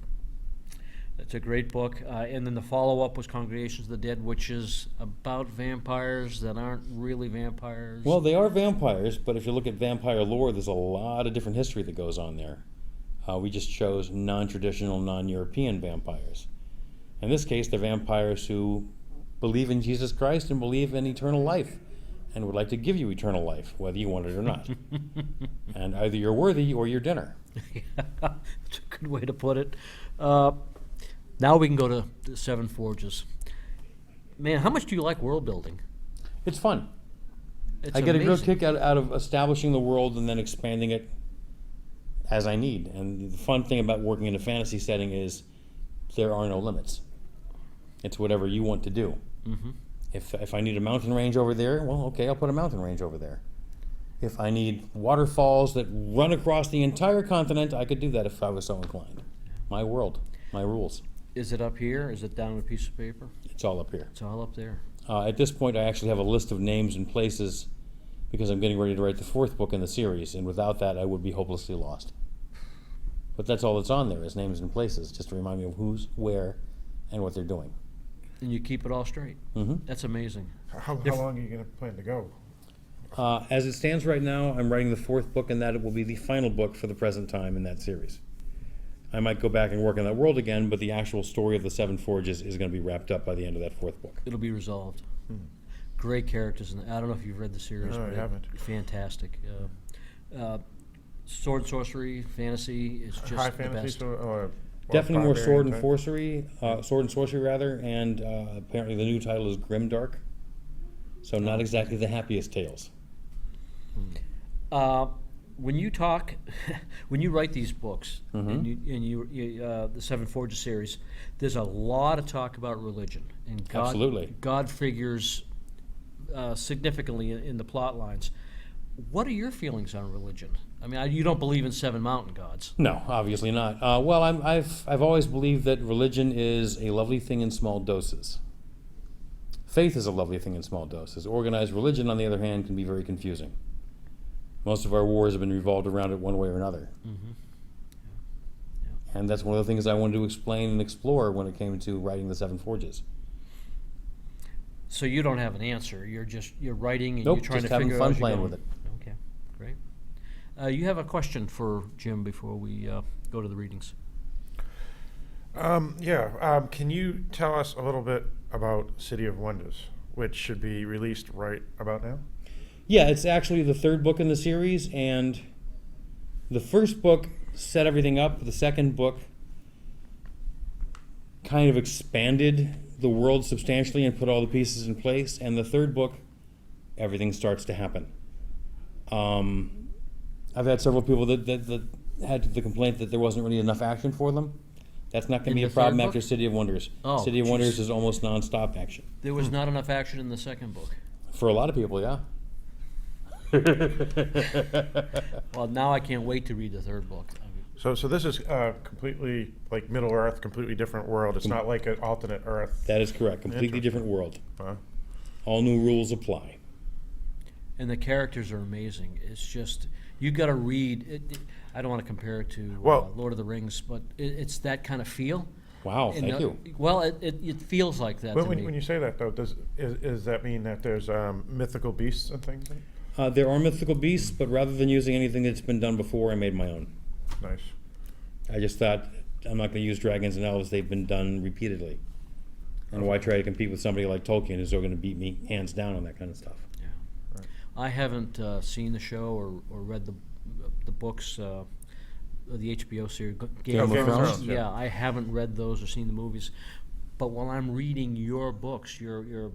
It's a great book. And then the follow-up was Congregations of the Dead, which is about vampires that aren't really vampires. Well, they are vampires, but if you look at vampire lore, there's a lot of different history that goes on there. We just chose non-traditional, non-European vampires. In this case, they're vampires who believe in Jesus Christ and believe in eternal life and would like to give you eternal life, whether you want it or not. And either you're worthy or you're dinner. That's a good way to put it. Now we can go to the Seven Forges. Man, how much do you like world building? It's fun. It's I get a real amazing. kick out of establishing the world and then expanding it as I need. And the fun thing about working in a fantasy setting is there are no limits. It's whatever you want to do. Mm-hmm. If I need a mountain range over there, well, okay, I'll put a mountain range over there. If I need waterfalls that run across the entire continent, I could do that if I was so inclined. My world, my rules. Is it up here? Is it down on a piece of paper? It's all up here. It's all up there. At this point, I actually have a list of names and places because I'm getting ready to write the 4th book in the series, and without that, I would be hopelessly lost. But that's all that's on there is names and places, just to remind me of who's, where, and what they're doing. And you keep it all straight. Mm-hmm. That's amazing. How long are you going to plan to go? As it stands right now, I'm writing the 4th book, and that it will be the final book for the present time in that series. I might go back and work on that world again, but the actual story of the Seven Forges is going to be wrapped up by the end of that 4th book. It'll be resolved. Great characters, and I don't know if you've read the series. No, I but haven't. Fantastic. Sword and sorcery, fantasy is just High the fantasy best. or Definitely more sword and barbarian type? sword and sorcery rather, and apparently the new title is Grimdark. So not exactly the happiest tales. When you talk, when you write these books, Mm-hmm. and you the Seven Forges series, there's a lot of talk about religion and God. Absolutely. God figures significantly in the plot lines. What are your feelings on religion? I mean, you don't believe in 7 mountain gods. No, obviously not. Well, I've always believed that religion is a lovely thing in small doses. Faith is a lovely thing in small doses. Organized religion, on the other hand, can be very confusing. Most of our wars have been revolved around it one way or another. And that's one of the things I wanted to explain and explore when it came to writing the Seven Forges. So you don't have an answer. You're writing and Nope, you're trying just to having figure fun out as you're playing going. with it. Okay, great. You have a question for Jim before we go to the readings. Can you tell us a little bit about City of Wonders, which should be released right about now? Yeah, it's actually the third book in the series, and the first book set everything up. The second book kind of expanded the world substantially and put all the pieces in place. And the third book, everything starts to happen. I've had several people that had the complaint that there wasn't really enough action for them. That's not going to In be a the problem third after book? City of Wonders. Oh, City of geez. Wonders is almost non-stop action. There was not enough action in the second book. For a lot of people, yeah. Well, now I can't wait to read the third book. So this is completely like Middle Earth, completely different world. It's not like an alternate Earth. That is correct. Completely Interesting. different world. Huh? All new rules apply. And the characters are amazing. It's just, you got to read. I don't want to compare it to Well- Lord of the Rings, but it's that kind of feel. Wow, And, thank you. Well, it feels like that to me. When you say that though, does that mean that there's mythical beasts and things? In it? There are mythical beasts, but rather than using anything that's been done before, I made my own. Nice. I just thought, I'm not going to use dragons and elves. They've been done repeatedly. And why try to compete with somebody like Tolkien who's going to beat me hands down on that kind of stuff? Yeah. I haven't seen the show or read the books, the HBO series, Game of Thrones? Yeah, I haven't read those or seen the movies. But while I'm reading your books, your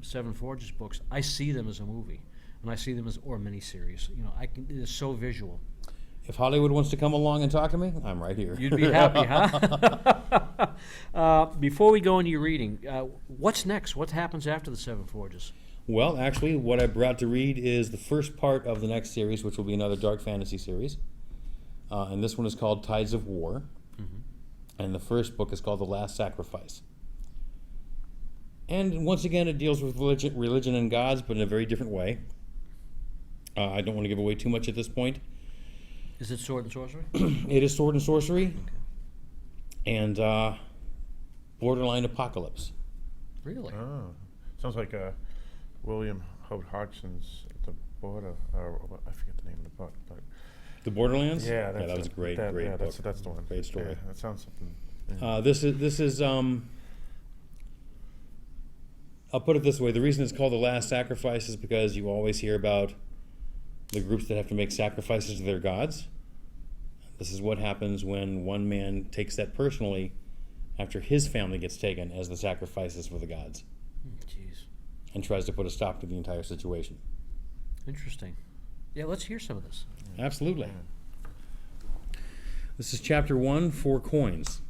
Seven Forges books, I see them as a movie, and I see them as or miniseries. You know, it's so visual. If Hollywood wants to come along and talk to me, I'm right here. You'd be happy, huh? Before we go into your reading, what's next? What happens after the Seven Forges? Well, actually, what I brought to read is the first part of the next series, which will be another dark fantasy series. And this one is called Tides of War. And the first book is called The Last Sacrifice. And once again, it deals with religion and gods, but in a very different way. I don't want to give away too much at this point. Is it sword and sorcery? It is sword and sorcery, and borderline apocalypse. Really? Oh, sounds like William Hope Hodgson's The Border. I forget the name of the book, but The Borderlands? yeah, that was a great book. That's the one. Great story. Yeah, that sounds something. Yeah. This is I'll put it this way. The reason it's called The Last Sacrifice is because you always hear about the groups that have to make sacrifices to their gods. This is what happens when one man takes that personally after his family gets taken as the sacrifices for the gods Jeez. and tries to put a stop to the entire situation. Interesting. Yeah, let's hear some of this. Absolutely. This is chapter 1, 4 coins.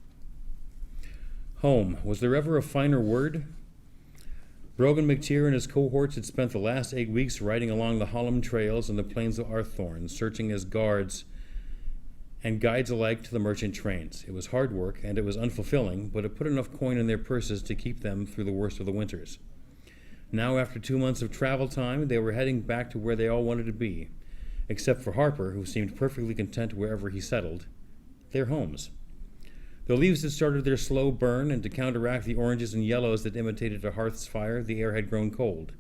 Home. Was there ever a finer word? Brogan McTeer and his cohorts had spent the last 8 weeks riding along the Hollum trails and the plains of Arthorn, searching as guards and guides alike to the merchant trains. It was hard work, and it was unfulfilling, but it put enough coin in their purses to keep them through the worst of the winters. Now, after 2 months of travel time, they were heading back to where they all wanted to be, except for Harper, who seemed perfectly content wherever he settled, their homes. The leaves had started their slow burn, and to counteract the oranges and yellows that imitated a hearth's fire, the air had grown cold,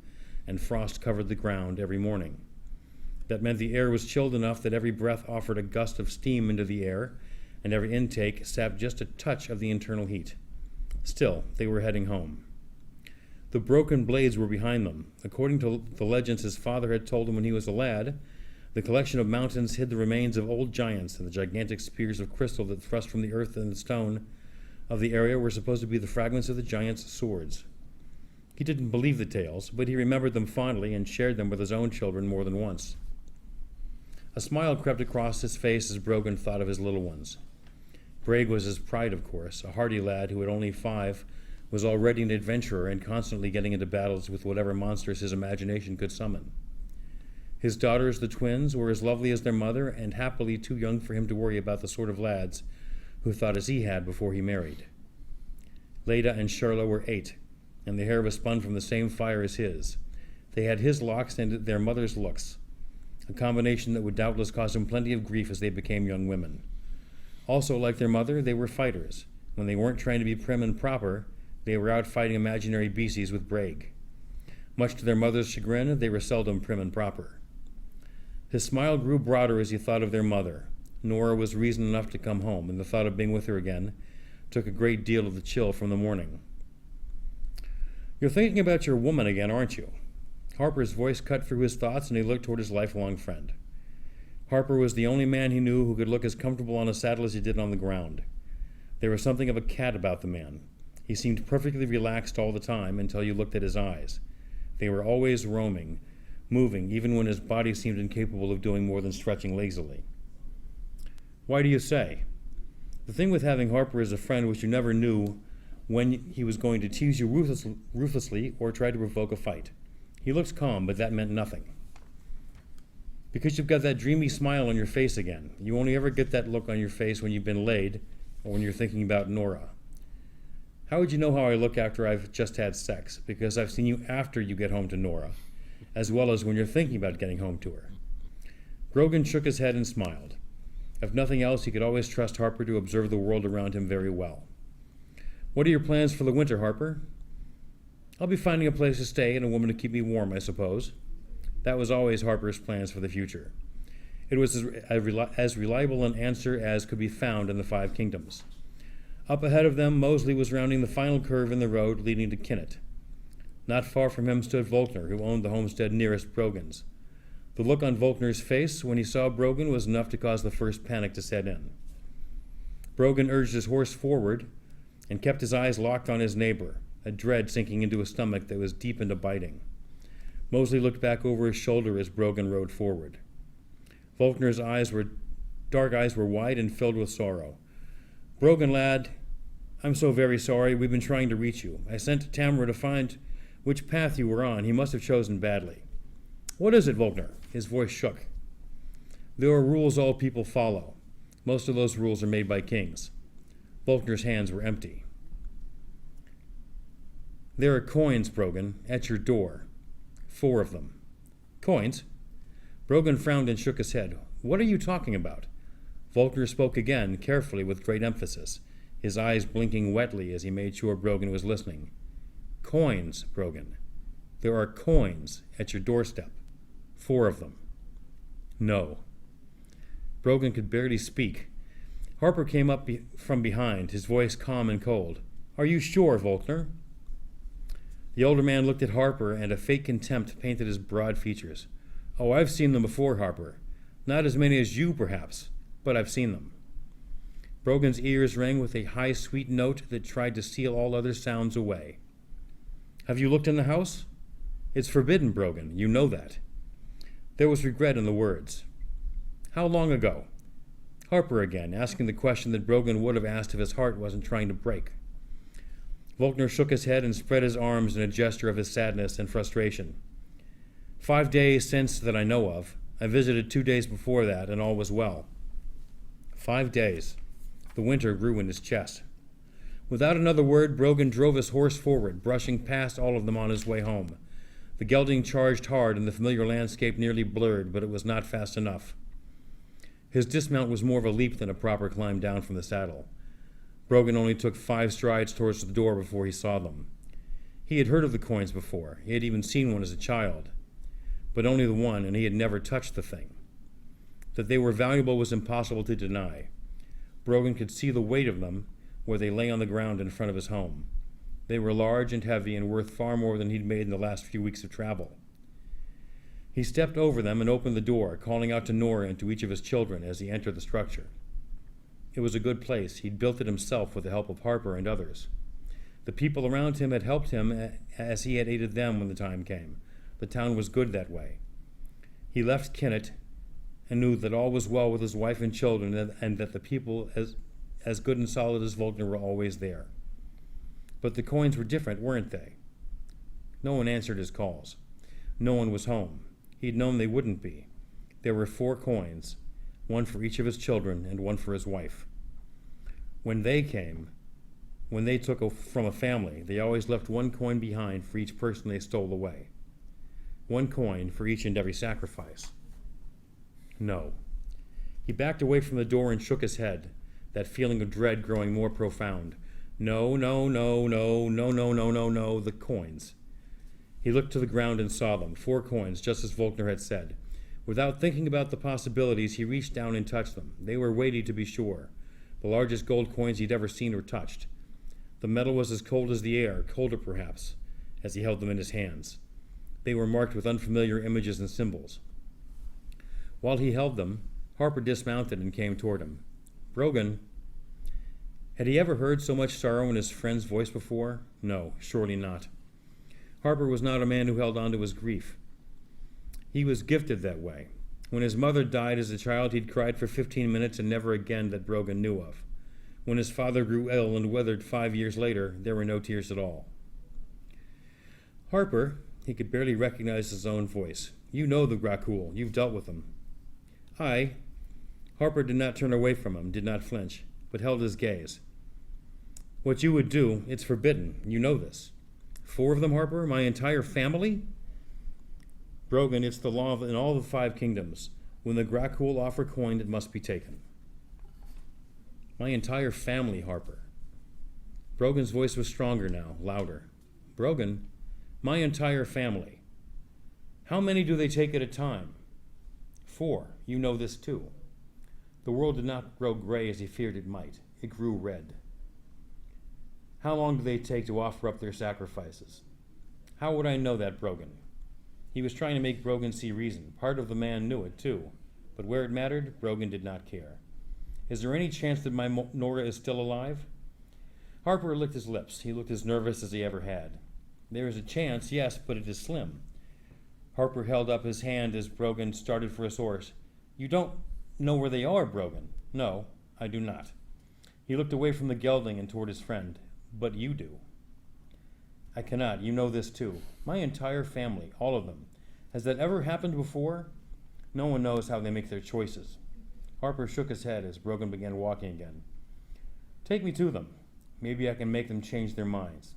and frost covered the ground every morning. That meant the air was chilled enough that every breath offered a gust of steam into the air, and every intake sapped just a touch of the internal heat. Still, they were heading home. The broken blades were behind them. According to the legends his father had told him when he was a lad, the collection of mountains hid the remains of old giants, and the gigantic spears of crystal that thrust from the earth and the stone of the area were supposed to be the fragments of the giants' swords. He didn't believe the tales, but he remembered them fondly and shared them with his own children more than once. A smile crept across his face as Brogan thought of his little ones. Breg was his pride, of course. A hardy lad who, at only 5, was already an adventurer and constantly getting into battles with whatever monsters his imagination could summon. His daughters, the twins, were as lovely as their mother, and happily too young for him to worry about the sort of lads who thought as he had before he married. Leda and Charla were 8, and their hair was spun from the same fire as his. They had his locks and their mother's looks. a combination that would doubtless cause them plenty of grief as they became young women. Also, like their mother, they were fighters. When they weren't trying to be prim and proper, they were out fighting imaginary beasties with brag. Much to their mother's chagrin, they were seldom prim and proper. His smile grew broader as he thought of their mother. Nora was reason enough to come home, and the thought of being with her again took a great deal of the chill from the morning. "You're thinking about your woman again, aren't you?" Harper's voice cut through his thoughts, and he looked toward his lifelong friend. Harper was the only man he knew who could look as comfortable on a saddle as he did on the ground. There was something of a cat about the man. He seemed perfectly relaxed all the time until you looked at his eyes. They were always roaming, moving, even when his body seemed incapable of doing more than stretching lazily. "Why do you say?" The thing with having Harper as a friend was you never knew when he was going to tease you ruthlessly or try to provoke a fight. He looked calm, but that meant nothing. "Because you've got that dreamy smile on your face again. You only ever get that look on your face when you've been laid or when you're thinking about Nora. How would you know how I look after I've just had sex? Because I've seen you after you get home to Nora, as well as when you're thinking about getting home to her." Brogan shook his head and smiled. If nothing else, he could always trust Harper to observe the world around him very well. "What are your plans for the winter, Harper?" "I'll be finding a place to stay and a woman to keep me warm, I suppose." That was always Harper's plans for the future. It was as reliable an answer as could be found in the Five Kingdoms. Up ahead of them, Mosley was rounding the final curve in the road leading to Kinnet. Not far from him stood Volkner, who owned the homestead nearest Brogan's. The look on Volkner's face when he saw Brogan was enough to cause the first panic to set in. Brogan urged his horse forward and kept his eyes locked on his neighbor, a dread sinking into his stomach that was deep into biting. Mosley looked back over his shoulder as Brogan rode forward. Volkner's dark eyes were wide and filled with sorrow. "Brogan, lad, I'm so very sorry. We've been trying to reach you. I sent Tamara to find which path you were on. He must have chosen badly." "What is it, Volkner?" His voice shook. "There are rules all people follow. Most of those rules are made by kings." Volkner's hands were empty. "There are coins, Brogan, at your door. 4 of them." "Coins?" Brogan frowned and shook his head. "What are you talking about?" Volkner spoke again, carefully, with great emphasis, his eyes blinking wetly as he made sure Brogan was listening. "Coins, Brogan. There are coins at your doorstep. 4 of them." "No." Brogan could barely speak. Harper came up from behind, his voice calm and cold. "Are you sure, Volkner?" The older man looked at Harper, and a fake contempt painted his broad features. "Oh, I've seen them before, Harper. Not as many as you, perhaps, but I've seen them." Brogan's ears rang with a high, sweet note that tried to steal all other sounds away. "Have you looked in the house?" "It's forbidden, Brogan. You know that." There was regret in the words. "How long ago?" Harper again, asking the question that Brogan would have asked if his heart wasn't trying to break. Volkner shook his head and spread his arms in a gesture of his sadness and frustration. 5 days since that I know of. I visited 2 days before that, and all was well. 5 days. The winter grew in his chest. Without another word, Brogan drove his horse forward, brushing past all of them on his way home. The gelding charged hard, and the familiar landscape nearly blurred, but it was not fast enough. His dismount was more of a leap than a proper climb down from the saddle. Brogan only took 5 strides towards the door before he saw them. He had heard of the coins before. He had even seen one as a child. But only the one, and he had never touched the thing. That they were valuable was impossible to deny. Brogan could see the weight of them where they lay on the ground in front of his home. They were large and heavy and worth far more than he'd made in the last few weeks of travel. He stepped over them and opened the door, calling out to Nora and to each of his children as he entered the structure. It was a good place. He'd built it himself with the help of Harper and others. The people around him had helped him as he had aided them when the time came. The town was good that way. He left Kinnet and knew that all was well with his wife and children, and that the people as good and solid as Volkner were always there. But the coins were different, weren't they? No one answered his calls. No one was home. He'd known they wouldn't be. There were 4 coins, one for each of his children and one for his wife. When they came, when they took from a family, they always left 1 coin behind for each person they stole away. 1 coin for each and every sacrifice. No. He backed away from the door and shook his head, that feeling of dread growing more profound. No, no, no, no, no, no, no, no, no, the coins. He looked to the ground and saw them, 4 coins, just as Volkner had said. Without thinking about the possibilities, he reached down and touched them. They were weighty, to be sure, the largest gold coins he'd ever seen or touched. The metal was as cold as the air, colder perhaps, as he held them in his hands. They were marked with unfamiliar images and symbols. While he held them, Harper dismounted and came toward him. Brogan. Had he ever heard so much sorrow in his friend's voice before? No, surely not. Harper was not a man who held on to his grief. He was gifted that way. When his mother died as a child, he'd cried for 15 minutes and never again that Brogan knew of. When his father grew ill and withered 5 years later, there were no tears at all. Harper, he could barely recognize his own voice. You know the Gracchul. You've dealt with them. Harper did not turn away from him, did not flinch, but held his gaze. What you would do, it's forbidden. You know this. 4 of them, Harper? My entire family? Brogan, it's the law in all the 5 kingdoms. When the Gracchul offer coin, it must be taken. My entire family, Harper. Brogan's voice was stronger now, louder. Brogan, my entire family. How many do they take at a time? 4. You know this too. The world did not grow gray as he feared it might. It grew red. How long do they take to offer up their sacrifices? How would I know that, Brogan? He was trying to make Brogan see reason. Part of the man knew it too. But where it mattered, Brogan did not care. Is there any chance that my Nora is still alive? Harper licked his lips. He looked as nervous as he ever had. There is a chance, yes, but it is slim. Harper held up his hand as Brogan started for his horse. You don't know where they are, Brogan. No, I do not. He looked away from the gelding and toward his friend. But you do. I cannot. You know this too. My entire family, all of them. Has that ever happened before? No one knows how they make their choices. Harper shook his head as Brogan began walking again. Take me to them. Maybe I can make them change their minds.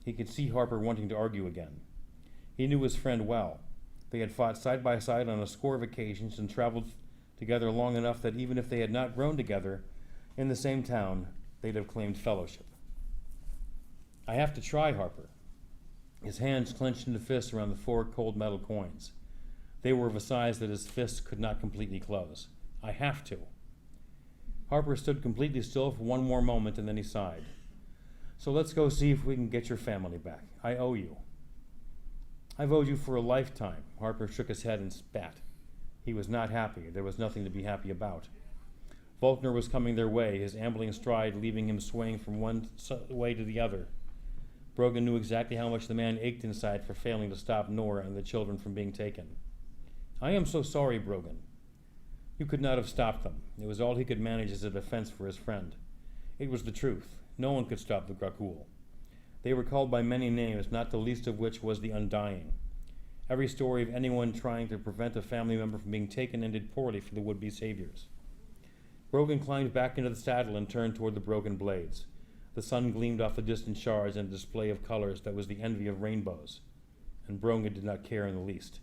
He could see Harper wanting to argue again. He knew his friend well. They had fought side by side on a score of occasions and traveled together long enough that even if they had not grown together in the same town, they'd have claimed fellowship. I have to try, Harper. His hands clenched into fists around the 4 cold metal coins. They were of a size that his fists could not completely close. I have to. Harper stood completely still for one more moment and then he sighed. So let's go see if we can get your family back. I owe you. I've owed you for a lifetime. Harper shook his head and spat. He was not happy. There was nothing to be happy about. Volkner was coming their way, his ambling stride leaving him swaying from one way to the other. Brogan knew exactly how much the man ached inside for failing to stop Nora and the children from being taken. I am so sorry, Brogan. You could not have stopped them. It was all he could manage as a defense for his friend. It was the truth. No one could stop the Gracchul. They were called by many names, not the least of which was the Undying. Every story of anyone trying to prevent a family member from being taken ended poorly for the would-be saviors. Brogan climbed back into the saddle and turned toward the broken blades. The sun gleamed off the distant shards in a display of colors that was the envy of rainbows, and Brogan did not care in the least.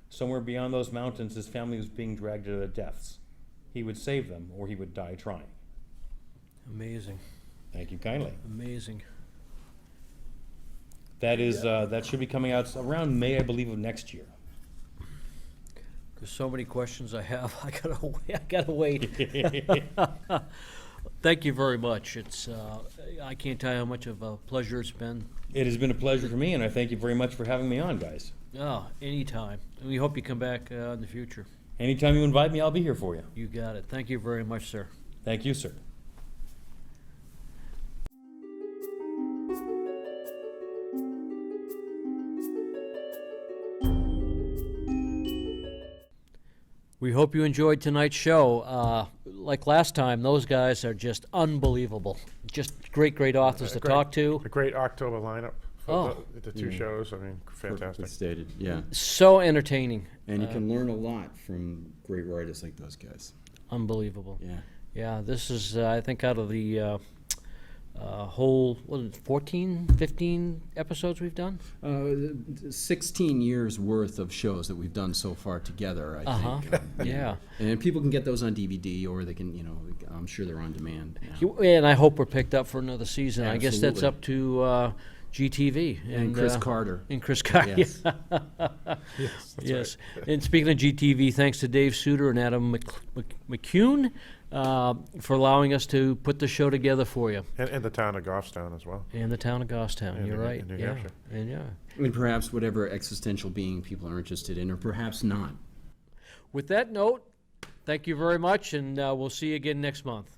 Somewhere beyond those mountains, his family was being dragged to their deaths. He would save them, or he would die trying. Amazing. Thank you kindly. Amazing. That should be coming out around May, I believe, of next year. There's so many questions I have. I gotta wait. Thank you very much. It's I can't tell you how much of a pleasure it's been. It has been a pleasure for me, and I thank you very much for having me on, guys. Oh, anytime. And we hope you come back in the future. Anytime you invite me, I'll be here for you. You got it. Thank you very much, sir. Thank you, sir. We hope you enjoyed tonight's show. Like last time, those guys are just unbelievable. Just great authors to talk to. A great October lineup for Oh. the 2 shows. I mean, fantastic. Perfectly stated, yeah. So entertaining. And you can learn a lot from great writers like those guys. Unbelievable. Yeah. Yeah, this is, I think, out of the whole, what is it, 14, 15 episodes we've done? 16 years worth of shows that we've done so far together, I Uh-huh, think. yeah. And people can get those on DVD, or they can, I'm sure they're on demand now. And I hope we're picked up for another season. I guess that's Absolutely. up to GTV. And Chris Carter. And Chris Carter, Yes. yes. And speaking of GTV, thanks to Dave Suter and Adam McCune for allowing us to put the show together for you. And the town of Goffstown as well. And the town of Goffstown, And you're in- right. in New Yeah. Hampshire. And yeah. And perhaps whatever existential being people are interested in, or perhaps not. With that note, thank you very much, and we'll see you again next month.